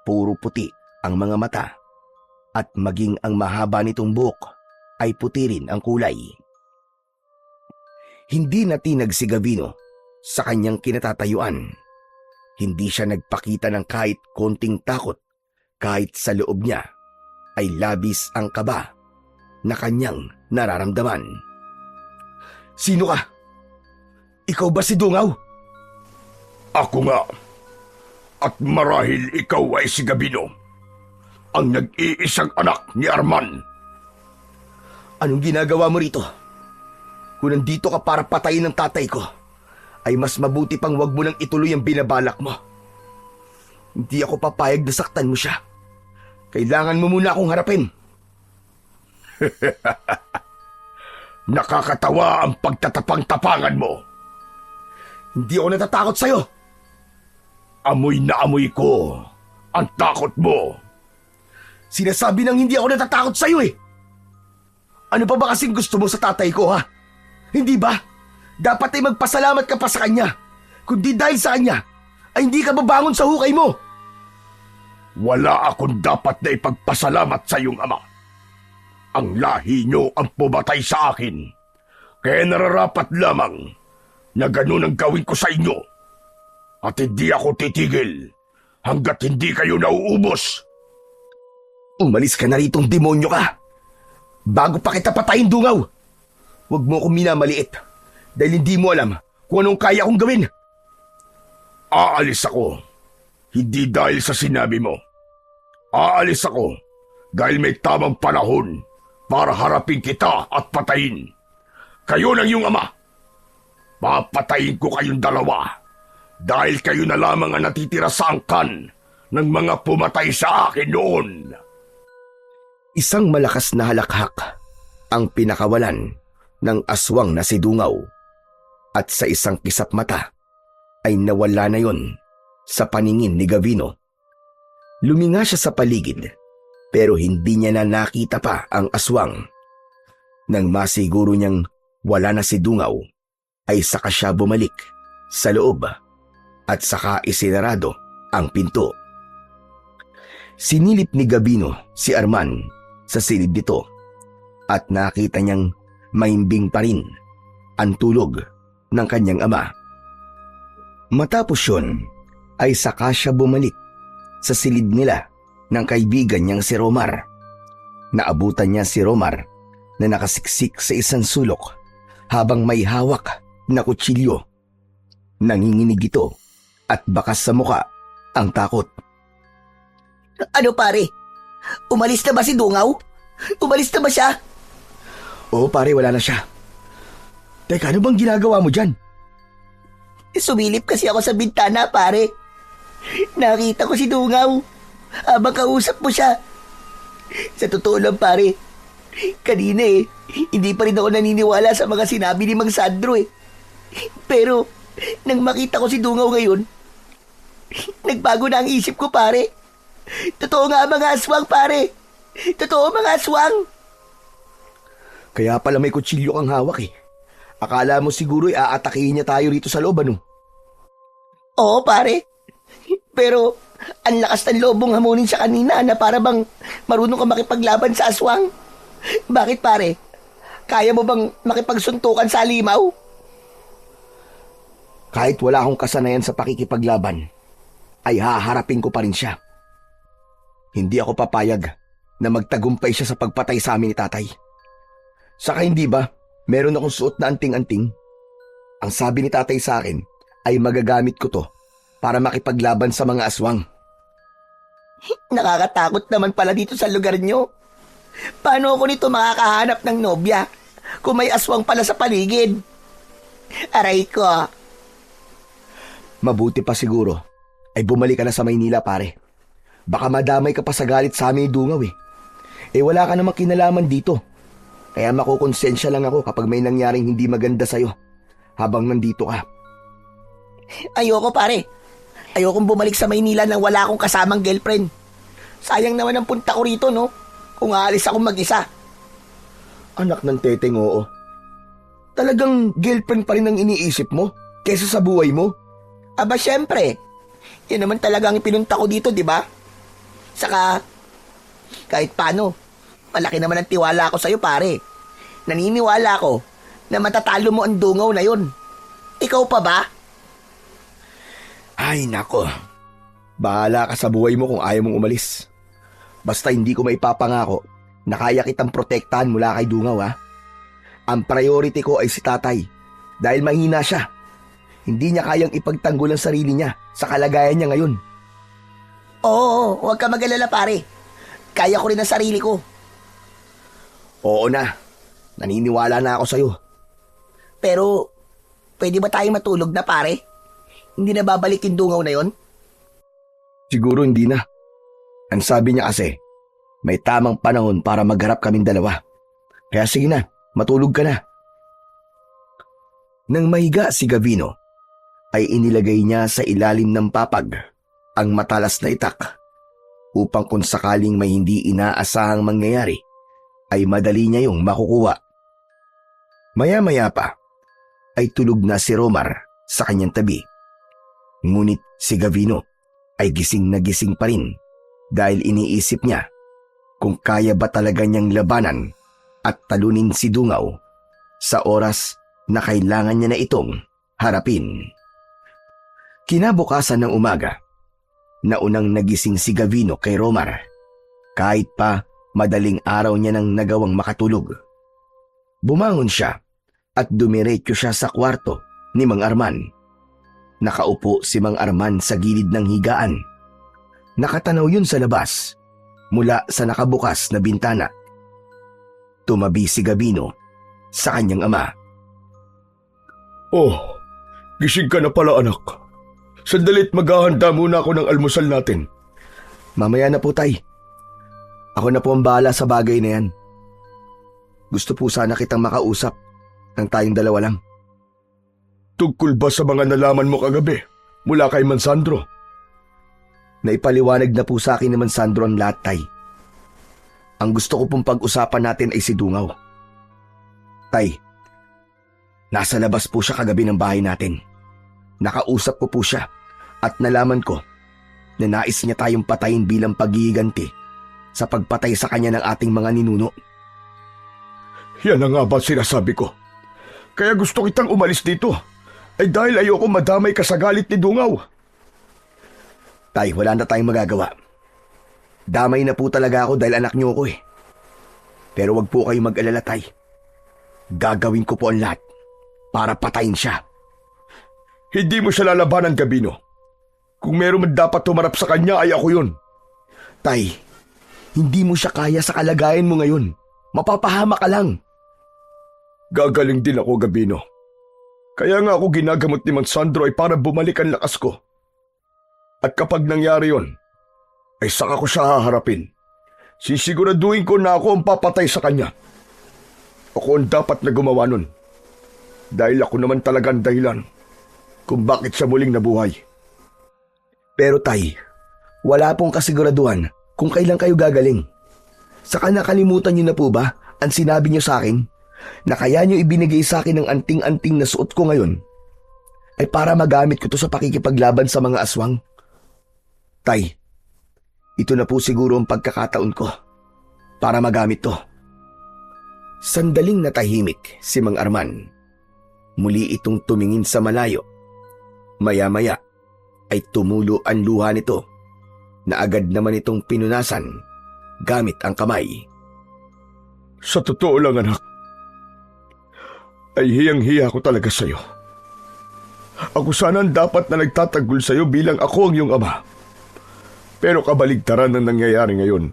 Puro puti ang mga mata at maging ang mahaba nitong buhok ay puti rin ang kulay. Hindi natinag si Gavino sa kanyang kinatatayuan. Hindi siya nagpakita ng kahit konting takot kahit sa loob niya ay labis ang kaba na kanyang nararamdaman. Sino ka? Ikaw ba si Dungaw? Ako nga. At marahil ikaw ay si Gavino, ang nag-iisang anak ni Arman. Anong ginagawa mo rito? Kung nandito ka para patayin ang tatay ko, ay mas mabuti pang wag mo nang ituloy ang binabalak mo. Hindi ako papayag na saktan mo siya. Kailangan mo muna akong harapin. Nakakatawa ang pagtatapang-tapangan mo. Hindi ako natatakot sa'yo. Amoy na amoy ko ang takot mo. Sinasabi nang hindi ako natatakot sa'yo eh. Ano pa ba kasing gusto mo sa tatay ko ha? Hindi ba? Dapat ay magpasalamat ka pa sa kanya. Kundi dahil sa kanya, ay hindi ka babangon sa hukay mo. Wala akong dapat na ipagpasalamat sa iyong ama. Ang lahi niyo ang pumatay sa akin. Kaya nararapat lamang na ganun ang gawin ko sa inyo. At hindi ako titigil hanggat hindi kayo nauubos. Umalis ka na ritong demonyo ka. Bago pa kita patayin, Dungaw. Huwag mo akong minamaliit dahil hindi mo alam kung anong kaya kong gawin. Aalis ako, hindi dahil sa sinabi mo. Aalis ako dahil may tamang panahon para harapin kita at patayin. Kayo ng iyong ama. Papatayin ko kayong dalawa dahil kayo na lamang ang natitira sa angkan ng mga pumatay sa akin noon. Isang malakas na halakhak ang pinakawalan ng aswang na si Dungaw at sa isang kisap mata ay nawala na yon sa paningin ni Gavino. Luminga siya sa paligid pero hindi niya na nakita pa ang aswang. Nang masiguro niyang wala na si Dungaw, ay saka siya bumalik sa loob at saka isinarado ang pinto. Sinilip ni Gabino si Arman sa silid nito at nakita niyang mahimbing pa rin ang tulog ng kanyang ama. Matapos yun ay saka siya bumalik sa silid nila ng kaibigan niyang si Romar. Naabutan niya si Romar na nakasiksik sa isang sulok habang may hawak na kutsilyo. Nanginginig ito at bakas sa muka ang takot. Ano pare? Umalis na ba si Dungaw? Umalis na ba siya? Oo pare, wala na siya. Teka, ano bang ginagawa mo dyan? Sumilip kasi ako sa bintana pare. Nakita ko si Dungaw habang kausap mo siya. Sa totoo lang pare, kanina hindi pa rin ako naniniwala sa mga sinabi ni Mang Sandro Pero, nang makita ko si Dungaw ngayon, nagbago na ang isip ko pare. Totoo nga mga aswang pare. Totoo mga aswang. Kaya pala may kutsilyo kang hawak Akala mo siguro aatakihin niya tayo rito sa loob, ano? Oo pare. Pero, ang lakas ng lobong hamunin siya kanina na para bang marunong ka makipaglaban sa aswang. Bakit pare? Kaya mo bang makipagsuntukan sa halimaw? Kahit wala akong kasanayan sa pakikipaglaban, ay haharapin ko pa rin siya. Hindi ako papayag na magtagumpay siya sa pagpatay sa amin ni tatay. Saka hindi ba, meron akong suot na anting-anting. Ang sabi ni tatay sa akin ay magagamit ko to para makipaglaban sa mga aswang. Nakakatakot naman pala dito sa lugar nyo. Paano ako nito makakahanap ng nobya kung may aswang pala sa paligid? Aray ko. Mabuti pa siguro ay bumalik ka na sa Maynila pare. Baka madamay ka pa sa galit sa amin ni Dungaw wala ka namang kinalaman dito. Kaya makukonsensya lang ako kapag may nangyaring hindi maganda sa'yo habang nandito ka. Ayoko pare. Ayokong bumalik sa Maynila nang wala akong kasamang girlfriend. Sayang naman ang punta ko rito, no? Kung aalis akong mag-isa. Anak ng teteng, oo. Talagang girlfriend pa rin ang iniisip mo kesa sa buhay mo? Aba, syempre. Yan naman talagang ipinunta ko dito, di ba? Saka, kahit paano, malaki naman ang tiwala ko sa'yo, pare. Naniniwala ko na matatalo mo ang Dungaw na yun. Ikaw pa ba? Ay, nako. Bahala ka sa buhay mo kung ayaw mong umalis. Basta hindi ko maipapangako na kaya kitang protektahan mula kay Dungaw, ha? Ang priority ko ay si tatay dahil mahina siya. Hindi niya kayang ipagtanggol ang sarili niya sa kalagayan niya ngayon. Oo, huwag ka mag-alala, pare. Kaya ko rin ang sarili ko. Oo na. Naniniwala na ako sa'yo. Pero, pwede ba tayong matulog na, pare? Hindi na babalik yung Dungaw na yon? Siguro hindi na. Ang sabi niya kasi, may tamang panahon para magharap kaming dalawa. Kaya sige na, matulog ka na. Nang mahiga si Gavino, ay inilagay niya sa ilalim ng papag ang matalas na itak upang kung sakaling may hindi inaasahang mangyayari, ay madali niya yung makukuha. Maya-maya pa, ay tulog na si Romar sa kanyang tabi. Ngunit si Gavino ay gising na gising pa rin dahil iniisip niya kung kaya ba talaga niyang labanan at talunin si Dungaw sa oras na kailangan niya na itong harapin. Kinabukasan ng umaga, naunang nagising si Gavino kay Romar kahit pa madaling araw niya nang nagawang makatulog. Bumangon siya at dumiretso siya sa kwarto ni Mang Arman. Nakaupo si Mang Arman sa gilid ng higaan. Nakatanaw yun sa labas mula sa nakabukas na bintana. Tumabi si Gavino sa kanyang ama. Oh, gising ka na pala anak. Sandali't maghahanda muna ako ng almusal natin. Mamaya na po tay. Ako na po ang bahala sa bagay na yan. Gusto po sana kitang makausap ng tayong dalawa lang. Tungkol ba sa mga nalaman mo kagabi mula kay Mansandro? Naipaliwanag na po sa akin ni Mansandro ang lahat, tay. Ang gusto ko pong pag-usapan natin ay si Dungaw. Tay, Nasa labas po siya kagabi ng bahay natin. Nakausap ko po siya at nalaman ko na nais niya tayong patayin bilang paghihiganti sa pagpatay sa kanya ng ating mga ninuno. Yan na nga ba sinasabi ko? Kaya gusto kitang umalis dito. Ay dahil ayoko madamay ka sa galit ni Dungaw. Tay, wala na tayong magagawa. Damay na po talaga ako dahil anak niyo ako eh. Pero wag po kayong mag-alala, Tay. Gagawin ko po ang lahat para patayin siya. Hindi mo siya lalabanan, Gabino. Kung meron man dapat tumarap sa kanya ay ako yun. Tay, hindi mo siya kaya sa kalagayan mo ngayon. Mapapahama ka lang. Gagaling din ako, Gabino. Kaya nga ako ginagamot ni Mang Sandro ay para bumalik ang lakas ko. At kapag nangyari yon, ay saka ko siya haharapin. Sisiguraduhin ko na ako ang papatay sa kanya. Ako ang dapat na gumawa nun. Dahil ako naman talagang dahilan kung bakit siya muling nabuhay. Pero Tay, wala pong kasiguraduhan kung kailan kayo gagaling. Saka nakalimutan niyo na po ba ang sinabi niyo sa akin na kaya niyo ibinigay sa akin ng anting-anting na suot ko ngayon ay para magamit ko to sa pakikipaglaban sa mga aswang? Tay, ito na po siguro ang pagkakataon ko para magamit to. Sandaling natahimik si Mang Arman. Muli itong tumingin sa malayo. Maya-maya ay tumulo ang luha nito na agad naman itong pinunasan gamit ang kamay. Sa totoo lang, anak, ay hiyang-hiya ko talaga sa'yo. Ako sana ang dapat na nagtatanggol sa'yo bilang ako ang iyong ama. Pero kabaligtaran ang nangyayari ngayon.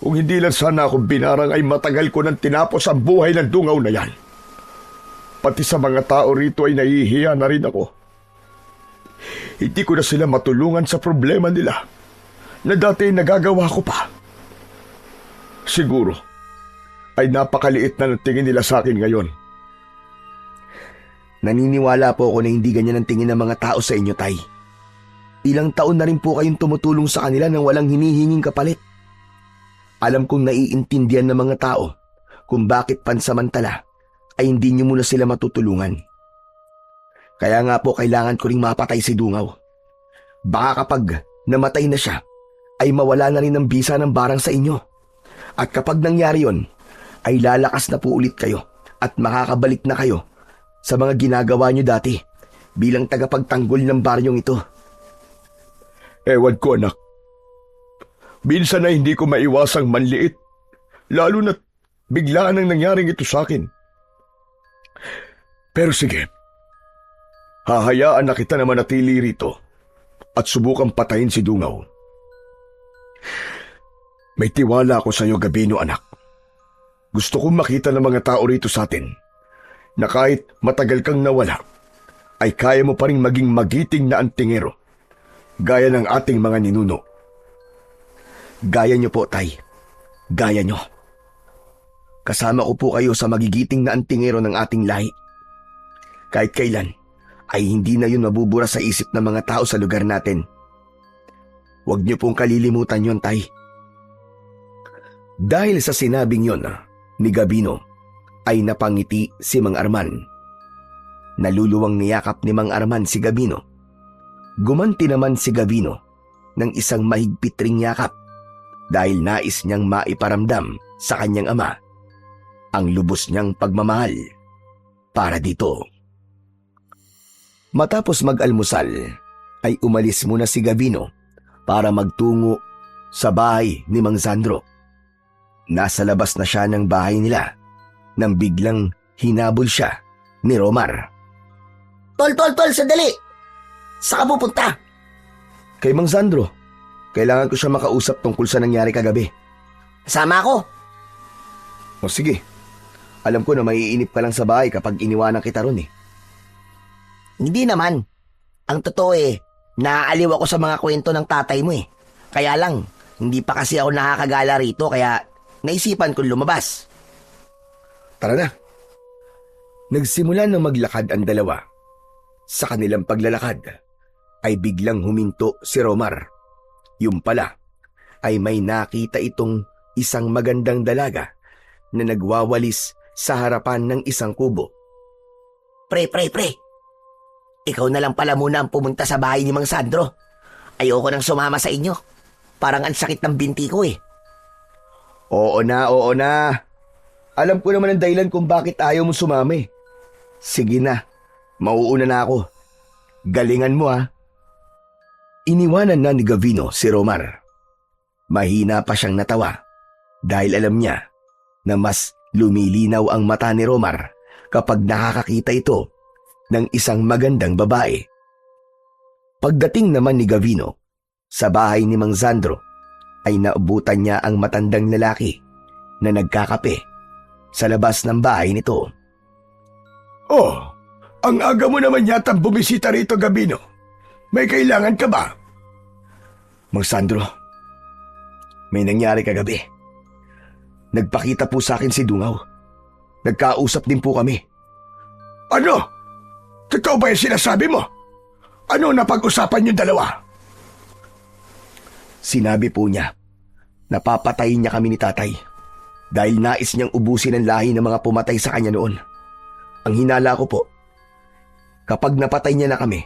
Kung hindi lang sana ako binarang ay matagal ko nang tinapos ang buhay ng Dungaw na yan. Pati sa mga tao rito ay nahihiya na rin ako. Hindi ko na sila matulungan sa problema nila na dati nagagawa ko pa. Siguro ay napakaliit na ng tingin nila sa akin ngayon. Naniniwala po ako na hindi ganyan ang tingin ng mga tao sa inyo, Tay. Ilang taon na rin po kayong tumutulong sa kanila nang walang hinihinging kapalit. Alam kong naiintindihan ng mga tao kung bakit pansamantala ay hindi niyo muna sila matutulungan. Kaya nga po kailangan ko ring mapatay si Dungaw. Baka kapag namatay na siya, ay mawala na rin ang bisa ng barang sa inyo. At kapag nangyari yon, ay lalakas na po ulit kayo at makakabalik na kayo sa mga ginagawa niyo dati bilang tagapagtanggol ng baryong ito. Ewan ko, anak. Minsan ay hindi ko maiwasang manliit, lalo na't biglaan ang nangyaring ito sa akin. Pero sige, hahayaan na kita na manatili rito at subukang patayin si Dungaw. May tiwala ako sa iyo, Gabino, anak. Gusto kong makita ng mga tao rito sa atin na kahit matagal kang nawala, ay kaya mo pa rin maging magiting na antingero, gaya ng ating mga ninuno. Gaya niyo po, Tay. Gaya niyo. Kasama ko po kayo sa magigiting na antingero ng ating lahi. Kahit kailan, ay hindi na yun mabubura sa isip ng mga tao sa lugar natin. Huwag niyo pong kalilimutan yon, Tay. Dahil sa sinabing yon ni Gabino, ay napangiti si Mang Arman. Naluluwang niyakap ni Mang Arman si Gabino. Gumanti naman si Gabino ng isang mahigpit ring yakap dahil nais niyang maiparamdam sa kanyang ama ang lubos niyang pagmamahal para dito. Matapos mag-almusal, ay umalis muna si Gabino para magtungo sa bahay ni Mang Sandro. Nasa labas na siya ng bahay nila nang biglang hinabol siya ni Romar. Tol, sandali! Saan ka pupunta? Kay Mang Sandro, kailangan ko siya makausap tungkol sa nangyari kagabi. Sama ako. O sige, alam ko na maiinip ka lang sa bahay kapag iniwanan kita ron eh. Hindi naman. Ang totoo naaaliw ako sa mga kwento ng tatay mo eh. Kaya lang, hindi pa kasi ako nakakagala rito kaya naisipan kong lumabas. Tara na. Nagsimula na maglakad ang dalawa. Sa kanilang paglalakad, ay biglang huminto si Romar. Yung pala, ay may nakita itong isang magandang dalaga na nagwawalis sa harapan ng isang kubo Pre. Ikaw na lang pala muna ang pumunta sa bahay ni Mang Sandro. Ayoko nang sumama sa inyo. Parang ang sakit ng binti ko eh. Oo na. Alam ko naman ang dahilan kung bakit ayaw mo sumami. Sige na, mauuna na ako. Galingan mo ha. Iniwanan na ni Gavino si Romar. Mahina pa siyang natawa dahil alam niya na mas lumilinaw ang mata ni Romar kapag nakakakita ito ng isang magandang babae. Pagdating naman ni Gavino sa bahay ni Mang Sandro ay naubutan niya ang matandang lalaki na nagkakape sa labas ng bahay nito. Oh, ang aga mo naman yata bumisita rito, Gavino. May kailangan ka ba? Mang Sandro, may nangyari kagabi. Nagpakita po sa akin si Dungaw. Nagkausap din po kami. Ano? Totoo ba yung sinasabi mo? Ano napag-usapan yung dalawa? Sinabi po niya, napapatayin niya kami ni tatay dahil nais niyang ubusin ang lahi ng mga pumatay sa kanya noon. Ang hinala ko po, kapag napatay niya na kami,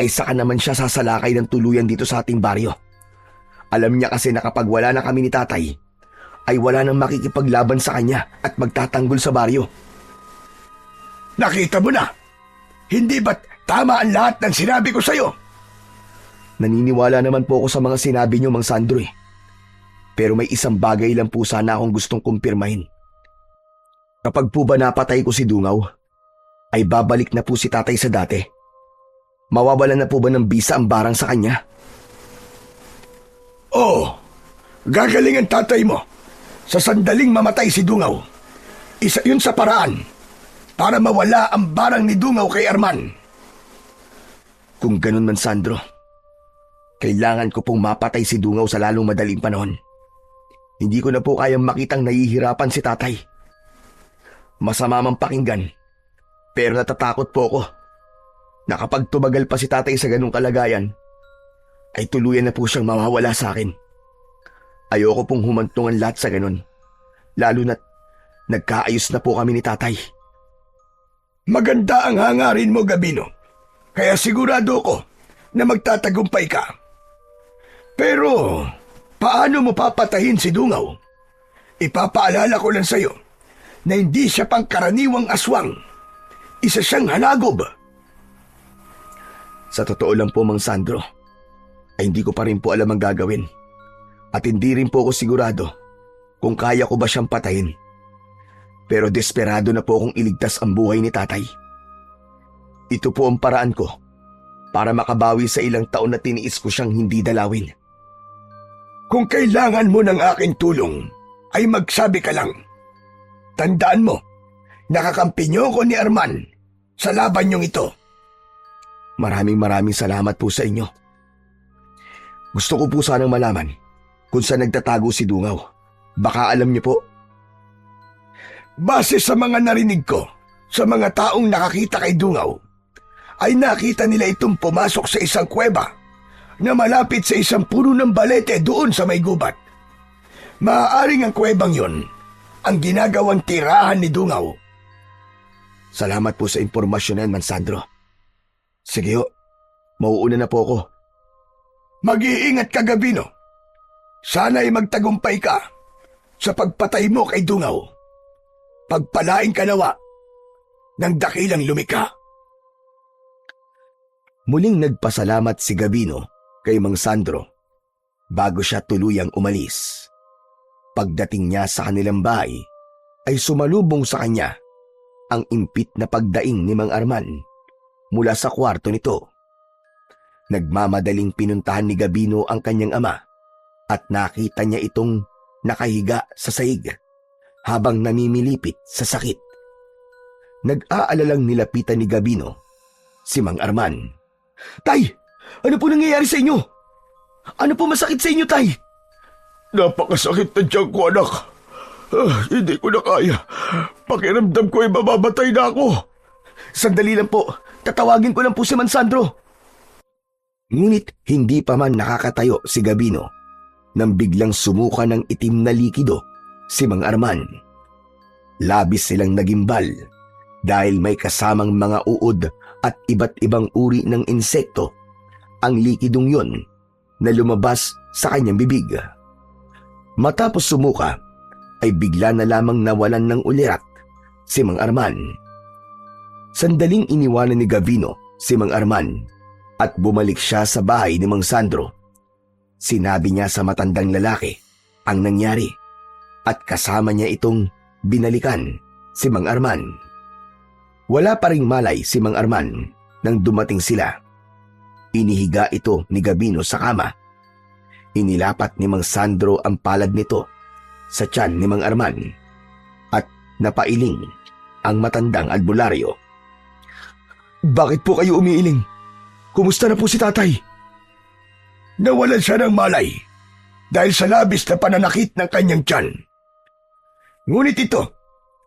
ay saka naman siya sasalakay ng tuluyan dito sa ating baryo. Alam niya kasi na kapag wala na kami ni tatay, ay wala nang makikipaglaban sa kanya at magtatanggol sa baryo. Nakita mo na? Hindi ba't tama ang lahat ng sinabi ko sa'yo? Naniniwala naman po ako sa mga sinabi niyo, Mang Sandro eh. Pero may isang bagay lang po sana akong gustong kumpirmahin. Kapag po ba napatay ko si Dungaw, ay babalik na po si tatay sa dati? Mawawalan na po ba ng bisa ang barang sa kanya? Oo, gagaling ang tatay mo sa sandaling mamatay si Dungaw. Isa yun sa paraan para mawala ang barang ni Dungaw kay Arman. Kung ganun man, Sandro, kailangan ko pong mapatay si Dungaw sa lalong madaling panahon. Hindi ko na po kayang makitang nahihirapan si tatay. Masama mang pakinggan, pero natatakot po ako na kapag tumagal pa si tatay sa ganung kalagayan, ay tuluyan na po siyang mawawala sa akin. Ayoko pong humantungan lahat sa ganun, lalo na't nagkaayos na po kami ni tatay. Maganda ang hangarin mo, Gavino. Kaya sigurado ko na magtatagumpay ka. Pero, paano mo papatahin si Dungaw? Ipapaalala ko lang sa'yo na hindi siya pangkaraniwang aswang. Isa siyang hanagob. Sa totoo lang po, Mang Sandro, ay hindi ko pa rin po alam ang gagawin. At hindi rin po ako sigurado kung kaya ko ba siyang patayin. Pero desperado na po akong iligtas ang buhay ni tatay. Ito po ang paraan ko para makabawi sa ilang taon na tiniis ko siyang hindi dalawin. Kung kailangan mo ng aking tulong, ay magsabi ka lang. Tandaan mo, nakakampi niyo ko ni Arman sa laban niyong ito. Maraming salamat po sa inyo. Gusto ko po sanang malaman kung saan nagtatago si Dungaw. Baka alam niyo po. Base sa mga narinig ko, sa mga taong nakakita kay Dungaw, ay nakita nila itong pumasok sa isang kuweba na malapit sa isang puno ng balete doon sa may gubat. Maaaring ang kuwebang yun ang ginagawang tirahan ni Dungaw. Salamat po sa impormasyon na yan, Sandro. Sige ho, mauuna na po ako. Mag-iingat ka, Gavino. Sana'y magtagumpay ka sa pagpatay mo kay Dungaw. Pagpalain ka nawa ng dakilang lumika. Muling nagpasalamat si Gavino kay Mang Sandro bago siya tuluyang umalis. Pagdating niya sa kanilang bahay, ay sumalubong sa kanya ang impit na pagdaing ni Mang Arman mula sa kwarto nito. Nagmamadaling pinuntahan ni Gavino ang kanyang ama at nakita niya itong nakahiga sa sahig habang namimilipit sa sakit. Nag-aalalang nilapitan ni Gavino si Mang Arman. Tay, ano po nangyayari sa inyo? Ano po masakit sa inyo, Tay? Napakasakit na tiyan ko, anak. Hindi ko na kaya. Pakiramdam ko ay mamamatay na ako. Sandali lang po, tatawagin ko lang po si Man Sandro. Ngunit hindi pa man nakakatayo si Gavino nang biglang sumuka ng itim na likido si Mang Arman. Labis silang nagimbal dahil may kasamang mga uod at iba't ibang uri ng insekto ang likidong yon na lumabas sa kanyang bibig. Matapos sumuka, ay bigla na lamang nawalan ng ulirat si Mang Arman. Sandaling iniwanan ni Gavino si Mang Arman at bumalik siya sa bahay ni Mang Sandro. Sinabi niya sa matandang lalaki ang nangyari at kasama niya itong binalikan si Mang Arman. Wala pa ring malay si Mang Arman nang dumating sila. Inihiga ito ni Gavino sa kama. Inilapat ni Mang Sandro ang palad nito sa tiyan ni Mang Arman at napailing ang matandang albularyo. Bakit po kayo umiiling? Kumusta na po si tatay? Nawalan siya ng malay dahil sa labis na pananakit ng kanyang tiyan. Ngunit ito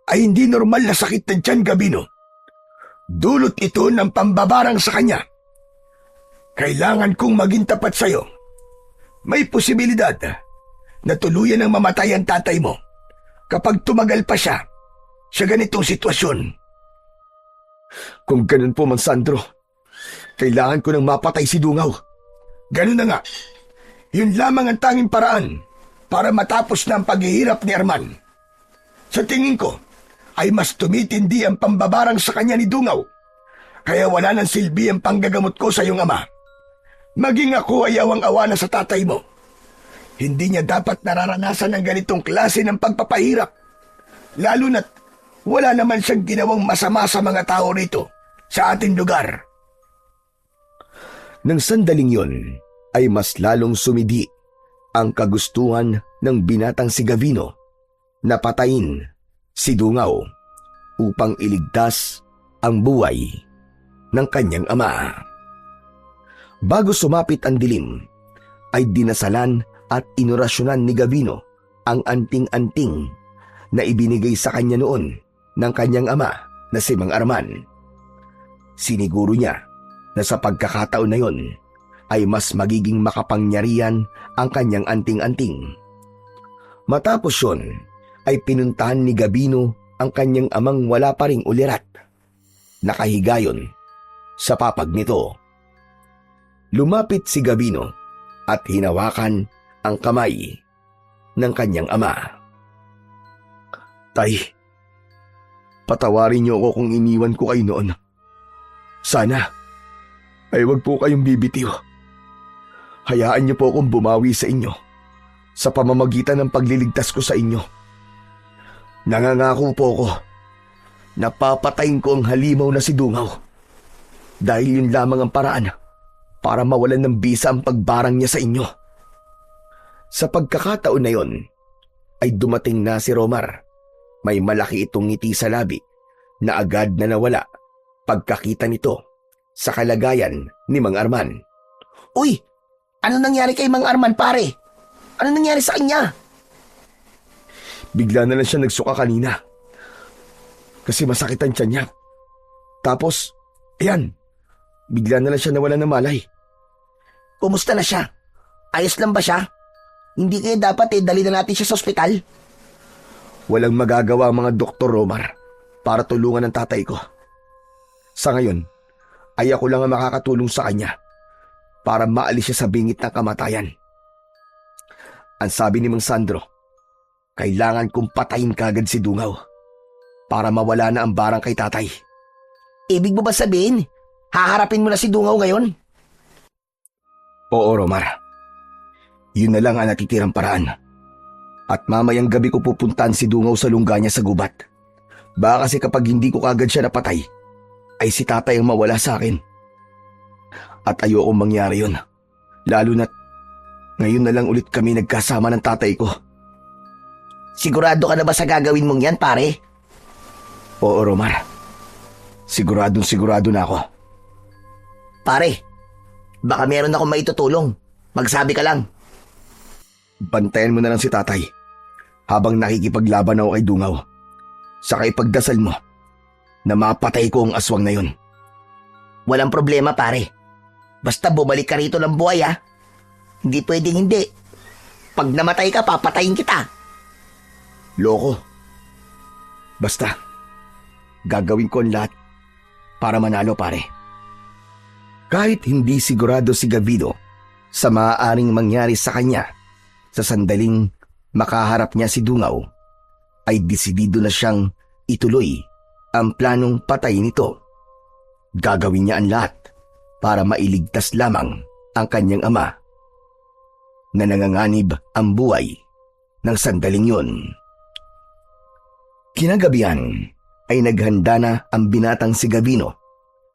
ay hindi normal na sakit ng tiyan, Gavino. Dulot ito ng pambabarang sa kanya. Kailangan kong maging tapat sa'yo. May posibilidad na tuluyan ang mamatay ang tatay mo kapag tumagal pa siya sa ganitong sitwasyon. Kung ganun po, Mang Sandro, kailangan ko nang mapatay si Dungaw. Ganun na nga. Yun lamang ang tanging paraan para matapos na ang paghihirap ni Arman. Sa tingin ko, ay mas tumitindi ang pambabarang sa kanya ni Dungaw. Kaya wala nang silbi ang panggagamot ko sa iyong ama. Maging ako ay awang-awa na sa tatay mo. Hindi niya dapat nararanasan ng ganitong klase ng pagpapahirap. Lalo na't wala naman siyang ginawang masama sa mga tao rito sa ating lugar. Nang sandaling yon ay mas lalong sumidi ang kagustuhan ng binatang si Gavino na patayin si Dungaw upang iligtas ang buhay ng kanyang ama. Bago sumapit ang dilim, ay dinasalan at inorasyonan ni Gavino ang anting-anting na ibinigay sa kanya noon ng kanyang ama na si Mang Arman. Siniguro niya na sa pagkakataon na yon ay mas magiging makapangyarihan ang kanyang anting-anting. Matapos yon ay pinuntahan ni Gavino ang kanyang amang wala pa ring ulirat. Nakahiga yon sa papag nito. Lumapit si Gavino at hinawakan ang kamay ng kanyang ama. Tay, patawarin niyo ako kung iniwan ko kayo noon. Sana ay wag po kayong bibitiw. Hayaan niyo po akong bumawi sa inyo sa pamamagitan ng pagliligtas ko sa inyo. Nangangako po ako na papatayin ko ang halimaw na si Dungaw dahil yun lamang ang paraan para mawalan ng bisa ang pagbarang niya sa inyo. Sa pagkakataon na yon ay dumating na si Romar. May malaki itong ngiti sa labi na agad na nawala pagkakita nito sa kalagayan ni Mang Arman. Uy! Ano nangyari kay Mang Arman, pare? Ano nangyari sa kanya? Bigla na lang siya nagsuka kanina kasi masakit ang tiyan niya. Tapos, ayan, bigla na lang siya nawala ng malay. Kumusta na siya? Ayos lang ba siya? Hindi kaya dapat dali na natin siya sa ospital? Walang magagawa ang mga doktor, Romar, para tulungan ang tatay ko. Sa ngayon, ay ako lang ang makakatulong sa kanya para maalis siya sa bingit ng kamatayan. Ang sabi ni Mang Sandro, kailangan kong patayin kagad si Dungaw para mawala na ang barang kay tatay. Ibig mo ba sabihin, haharapin mo na si Dungaw ngayon? Oo, Romar. Yun na lang ang natitirang paraan. At mamayang gabi ko pupuntahan si Dungaw sa lungga niya sa gubat. Baka kasi kapag hindi ko kagad siya napatay, ay si tatay ang mawala sa akin. At ayokong mangyari yun. Lalo na't ngayon na lang ulit kami nagkasama ng tatay ko. Sigurado ka na ba sa gagawin mong yan, pare? Oo, Romar. Sigurado na ako. Pare, baka meron akong maitutulong. Magsabi ka lang. Bantayan mo na lang si tatay habang nakikipaglaban ako kay Dungaw. Saka ipagdasal mo na mapatay ko ang aswang na yun. Walang problema, pare. Basta bumalik ka rito ng buhay, ha? Hindi pwedeng hindi. Pag namatay ka, papatayin kita. Loko. Basta, gagawin ko ang lahat para manalo, pare. Kahit hindi sigurado si Gavino sa maaaring mangyari sa kanya sa sandaling makaharap niya si Dungaw, ay desidido na siyang ituloy ang planong patay nito. Gagawin niya ang lahat para mailigtas lamang ang kanyang ama na nanganganib ang buhay ng sandaling yun. Kinagabihan ay naghanda na ang binatang si Gavino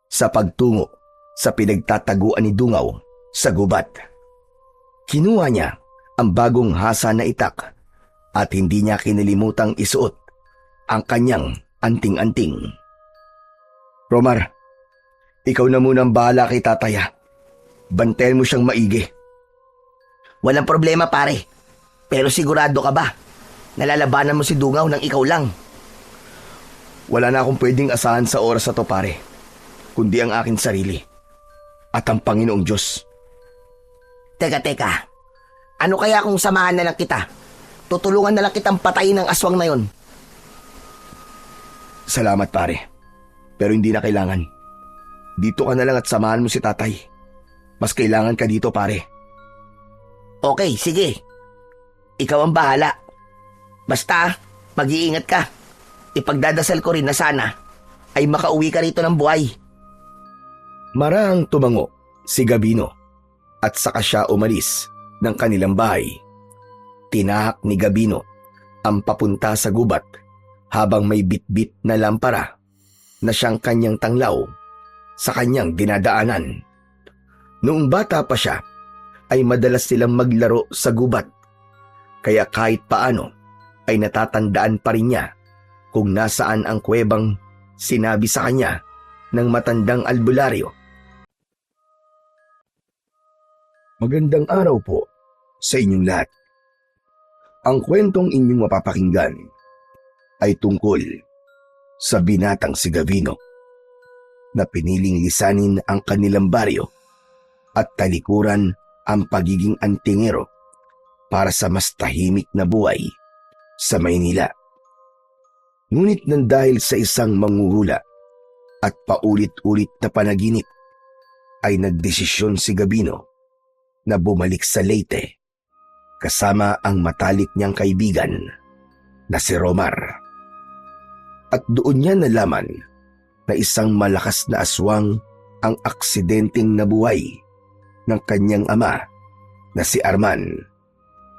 sa pagtungo sa pinagtataguan ni Dungaw sa gubat. Kinuha niya ang bagong hasa na itak at hindi niya kinilimutang isuot ang kanyang anting-anting. Romar, ikaw na munang bahala kay tataya. Bantayan mo siyang maigi. Walang problema, pare. Pero sigurado ka ba? Nalalabanan mo si Dungaw ng ikaw lang. Wala na akong pwedeng asahan sa oras na to, pare, kundi ang aking sarili at ang Panginoong Diyos. Teka. Ano kaya kung samahan na lang kita? Tutulungan na lang kitang patayin ng aswang na yon. Salamat, pare. Pero hindi na kailangan. Dito ka na lang at samahan mo si tatay. Mas kailangan ka dito, pare. Okay, sige. Ikaw ang bahala. Basta, mag-iingat ka. Ipagdadasal ko rin na sana ay makauwi ka rito ng buhay. Marang tumango si Gavino at saka siya umalis ng kanilang bahay. Tinahak ni Gavino ang papunta sa gubat habang may bitbit na lampara na siyang kanyang tanglaw sa kanyang dinadaanan. Noong bata pa siya ay madalas silang maglaro sa gubat, kaya kahit paano ay natatandaan pa rin niya kung nasaan ang kuwebang sinabi sa kanya ng matandang albularyo. Magandang araw po sa inyong lahat. Ang kwentong inyong mapapakinggan ay tungkol sa binatang si Gavino na piniling lisanin ang kanilang baryo at talikuran ang pagiging antingero para sa mas tahimik na buhay sa Maynila. Ngunit nang dahil sa isang manghuhula at paulit-ulit na panaginip, ay nagdesisyon si Gavino na bumalik sa Leyte kasama ang matalik niyang kaibigan na si Romar. At doon niya nalaman na isang malakas na aswang ang aksidenteng nabuhay ng kanyang ama na si Arman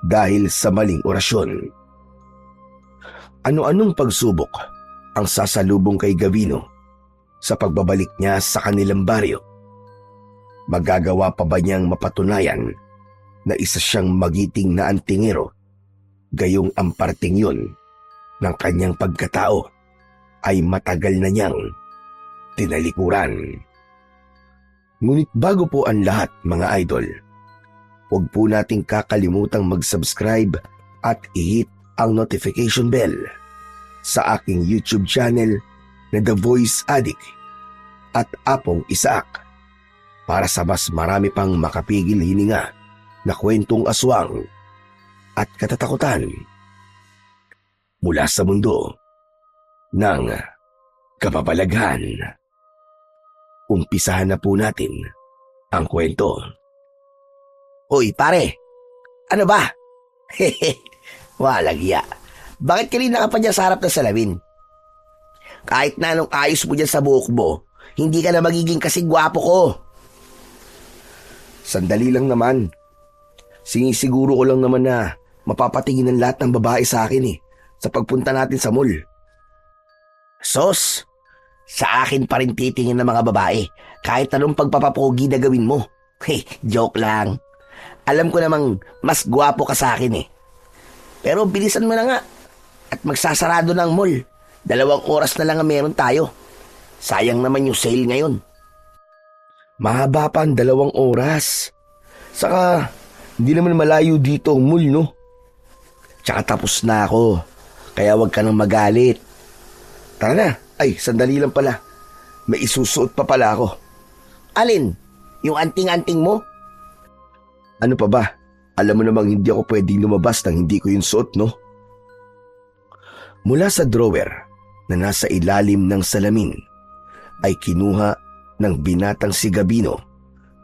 dahil sa maling orasyon. Ano-anong pagsubok ang sasalubong kay Gavino sa pagbabalik niya sa kanilang baryo? Magagawa pa ba niyang mapatunayan na isa siyang magiting na antingero, gayong ang parting yun ng kanyang pagkatao ay matagal na niyang tinalikuran? Ngunit bago po ang lahat, mga idol, huwag po nating kakalimutang mag-subscribe at i-hit ang notification bell sa aking YouTube channel na The Voice Addict at Apong Isaak para sa mas marami pang makapigil hininga na kwentong aswang at katatakutan mula sa mundo ng kababalaghan. Umpisahan na po natin ang kwento. Hoy, pare. Ano ba? Walang iya. Bakit kanina ka pa dyan sa harap ng salamin? Kahit na anong ayos mo dyan sa buhok mo, hindi ka na magiging kasing gwapo ko. Sandali lang naman. Sinisiguro ko lang naman na mapapatingin ng lahat ng babae sa akin sa pagpunta natin sa mall. Sos, sa akin pa rin titingin ng mga babae kahit anong pagpapapogi na gawin mo. Joke lang. Alam ko namang mas gwapo ka sa akin . Pero bilisan mo na nga at magsasarado ng mall. 2 oras na lang ang meron tayo. Sayang naman yung sale ngayon. Mahaba pa ang 2 oras. Saka, hindi naman malayo dito ang mall, no? Tsaka tapos na ako. Kaya wag ka nang magalit. Tara na. Ay, sandali lang pala. May isusuot pa pala ako. Alin? Yung anting-anting mo? Ano pa ba? Alam mo namang hindi ako pwedeng lumabas nang hindi ko yung suot, no? Mula sa drawer na nasa ilalim ng salamin ay kinuha ng binatang si Gabino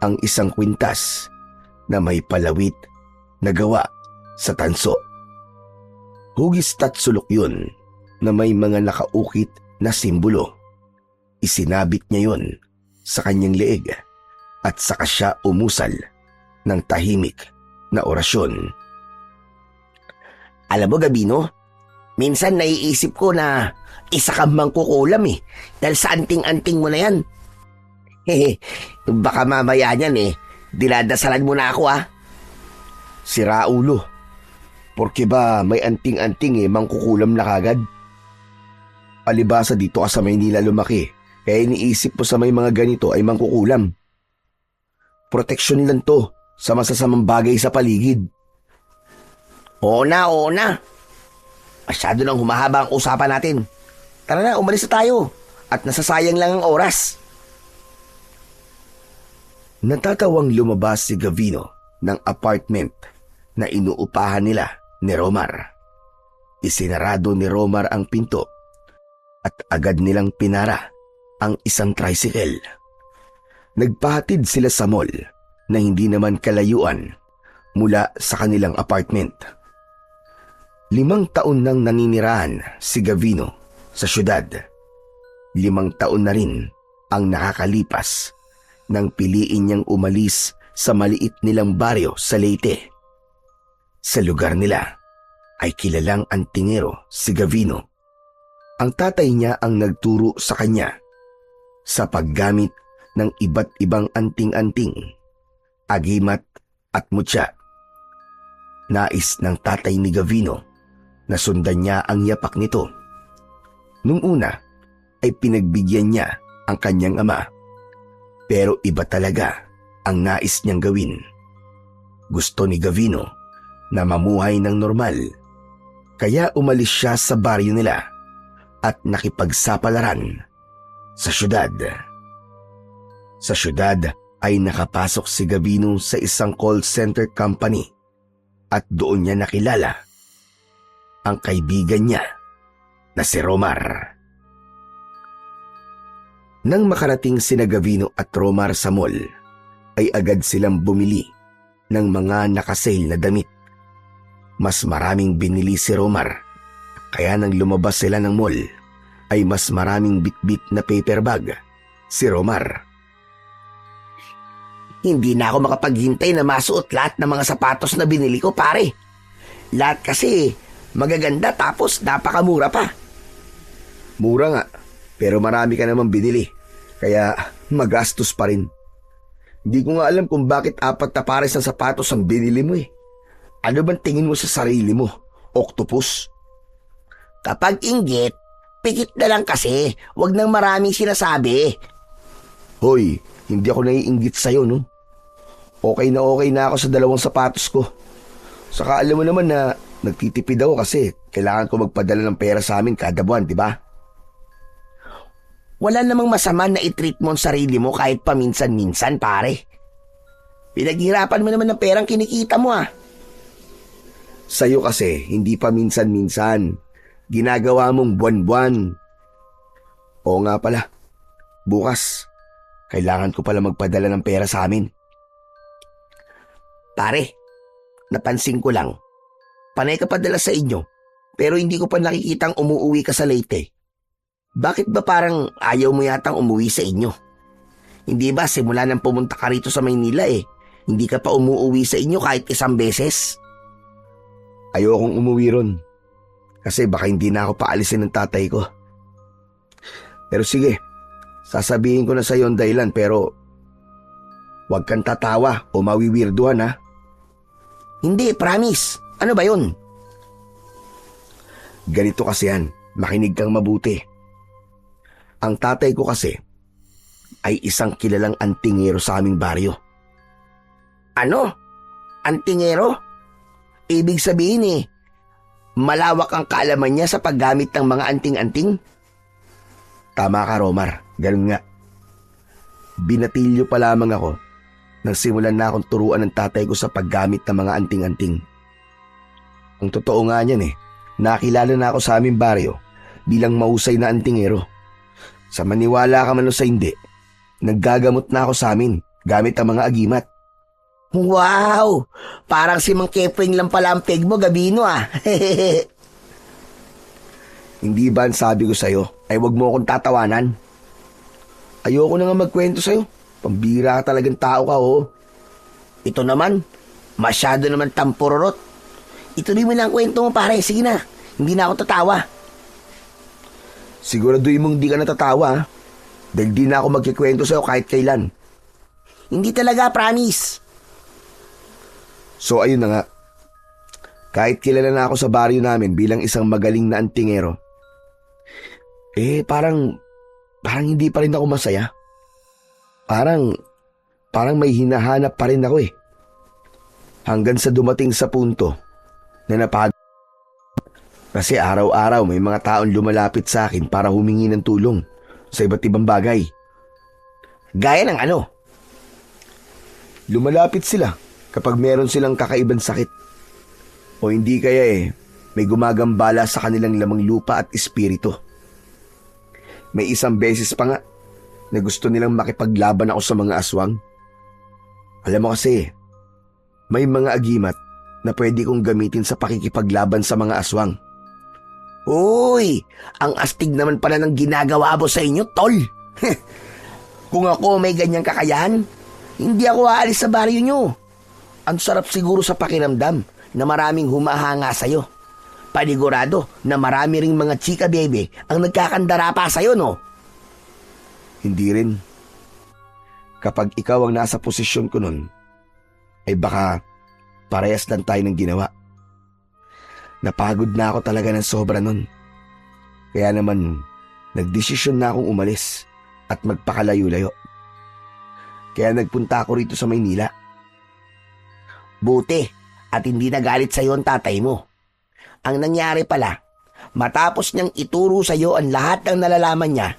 ang isang kwintas na may palawit na gawa sa tanso. Hugis tatsulok yun na may mga nakaukit na simbolo. Isinabit niya yon sa kanyang leeg at saka siya umusal ng tahimik na orasyon. Alam mo, Gabino, minsan naiisip ko na isa kang mangkukulam dahil sa anting-anting mo na yan. Baka mamaya niyan dinadasalan mo na ako Sira ulo. Porke ba may anting-anting mangkukulam na kagad? Palibasa dito ka sa Maynila lumaki, kaya iniisip mo sa may mga ganito ay mangkukulam. Proteksyon lang to sa masasamang bagay sa paligid. Oo na. Masyado nang humahaba ang usapan natin. Tara na, umalis na tayo. At nasasayang lang ang oras. Natatawang lumabas si Gavino ng apartment na inuupahan nila ni Romar. Isinarado ni Romar ang pinto at agad nilang pinara ang isang tricycle. Nagpahatid sila sa mall na hindi naman kalayuan mula sa kanilang apartment. 5 taon nang naninirahan si Gavino sa syudad. 5 taon na rin ang nakakalipas nang piliin niyang umalis sa maliit nilang baryo sa Leyte. Sa lugar nila ay kilalang antingero si Gavino. Ang tatay niya ang nagturo sa kanya sa paggamit ng iba't ibang anting-anting, agimat at mutya. Nais ng tatay ni Gavino na sundan niya ang yapak nito. Nung una ay pinagbigyan niya ang kanyang ama. Pero iba talaga ang nais niyang gawin. Gusto ni Gavino na mamuhay ng normal. Kaya umalis siya sa baryo nila at nakipagsapalaran sa syudad. Sa syudad ay nakapasok si Gavino sa isang call center company at doon niya nakilala ang kaibigan niya na si Romar. Nang makarating sina Gavino at Romar sa mall, ay agad silang bumili ng mga nakasale na damit. Mas maraming binili si Romar, kaya nang lumabas sila ng mall, ay mas maraming bitbit na paper bag si Romar. Hindi na ako makapaghintay na masuot lahat ng mga sapatos na binili ko, pare. Lahat kasi magaganda tapos napakamura pa. Mura nga, pero marami ka naman binili, kaya magastos pa rin. Hindi ko nga alam kung bakit 4 na pares ng sapatos ang binili mo Ano bang tingin mo sa sarili mo, octopus? Kapag inggit, pikit na lang kasi, wag nang maraming sinasabi. Hoy, hindi ako naiinggit sa'yo, no? Okay na ako sa 2 sapatos ko. Saka alam mo naman na nagtitipid ako kasi kailangan ko magpadala ng pera sa amin kada buwan, di ba? Wala namang masama na i-treat mo ang sarili mo kahit paminsan-minsan, pare. Pinaghirapan mo naman ng perang kinikita mo Sa'yo kasi, hindi paminsan-minsan. Ginagawa mong buwan-buwan. Oo nga pala, bukas, kailangan ko pala magpadala ng pera sa amin. Pare, napansin ko lang, panay ka padala sa inyo, pero hindi ko pa nakikitang umuuwi ka sa Leyte. Bakit ba parang ayaw mo yatang umuwi sa inyo? Hindi ba simula nang pumunta ka rito sa Maynila hindi ka pa umuuwi sa inyo kahit 1 beses? Ayokong umuwi ron. Kasi baka hindi na ako paalisin ng tatay ko. Pero sige, sasabihin ko na sa iyo ang dahilan pero huwag kang tatawa o mawiwirduhan Hindi, promise. Ano ba yun? Ganito kasi yan, makinig kang mabuti. Ang tatay ko kasi ay isang kilalang antingero sa aming baryo. Ano? Antingero? Ibig sabihin malawak ang kaalaman niya sa paggamit ng mga anting-anting? Tama ka, Romar. Ganun nga. Binatilyo pa lamang ako nang simulan na akong turuan ng tatay ko sa paggamit ng mga anting-anting. Ang totoo nga niyan nakilala na ako sa aming baryo bilang mahusay na antingero. Sa maniwala ka man o sa hindi, naggagamot na ako sa amin gamit ang mga agimat. Wow! Parang si Mang Kepring lang pala ang peg mo, Gabino ah. Hindi ba ang sabi ko sa'yo ay wag mo akong tatawanan? Ayoko na nga magkwento sa'yo. Pambira ka talagang tao ka, oh. Ito naman, masyado naman tampururot. Ituloy mo lang ang kwento mo pare, sige na. Hindi na ako tatawa. Siguraduhin mong di ka natatawa, ha? Dahil di na ako magkikwento sa'yo kahit kailan. Hindi talaga, promise. So ayun na nga. Kahit kilala na ako sa baryo namin bilang isang magaling na antingero, parang hindi pa rin ako masaya. Parang may hinahanap pa rin ako eh. Hanggang sa dumating sa punto na napagod. Kasi araw-araw may mga taong lumalapit sa akin para humingi ng tulong sa iba't ibang bagay. Gaya ng ano? Lumalapit sila kapag meron silang kakaibang sakit. O hindi kaya may gumagambala sa kanilang lamang lupa at espiritu. May isang beses pa nga na gusto nilang makipaglaban ako sa mga aswang. Alam mo kasi, may mga agimat na pwede kong gamitin sa pakikipaglaban sa mga aswang. Uy, ang astig naman pala ng ginagawa mo sa inyo, tol. Kung ako may ganyang kakayahan, hindi ako aalis sa baryo nyo. Ang sarap siguro sa pakiramdam na maraming humahanga sa'yo. Panigurado na marami ring mga chika bebe ang nagkakandara pa sa'yo, no? Hindi rin. Kapag ikaw ang nasa posisyon ko nun, ay baka parehas lang tayo ng ginawa. Napagod na ako talaga ng sobra nun. Kaya naman, nagdesisyon na akong umalis at magpakalayo-layo. Kaya nagpunta ako rito sa Maynila. Buti at hindi nagalit sa'yo ang tatay mo. Ang nangyari pala, matapos niyang ituro sa'yo ang lahat ng nalalaman niya,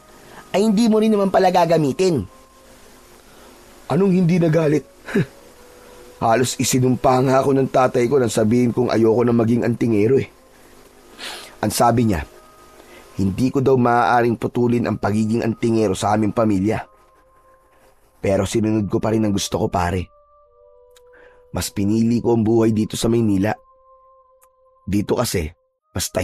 ay hindi mo rin naman pala gagamitin. Anong hindi nagalit? Halos isinumpa nga ako ng tatay ko nang sabihin kong ayoko na maging antingero eh. Ang sabi niya, hindi ko daw maaaring putulin ang pagiging antingero sa aming pamilya. Pero sinunod ko pa rin ang gusto ko pare. Mas pinili ko ang buhay dito sa Maynila. Dito kasi, mas tahimik.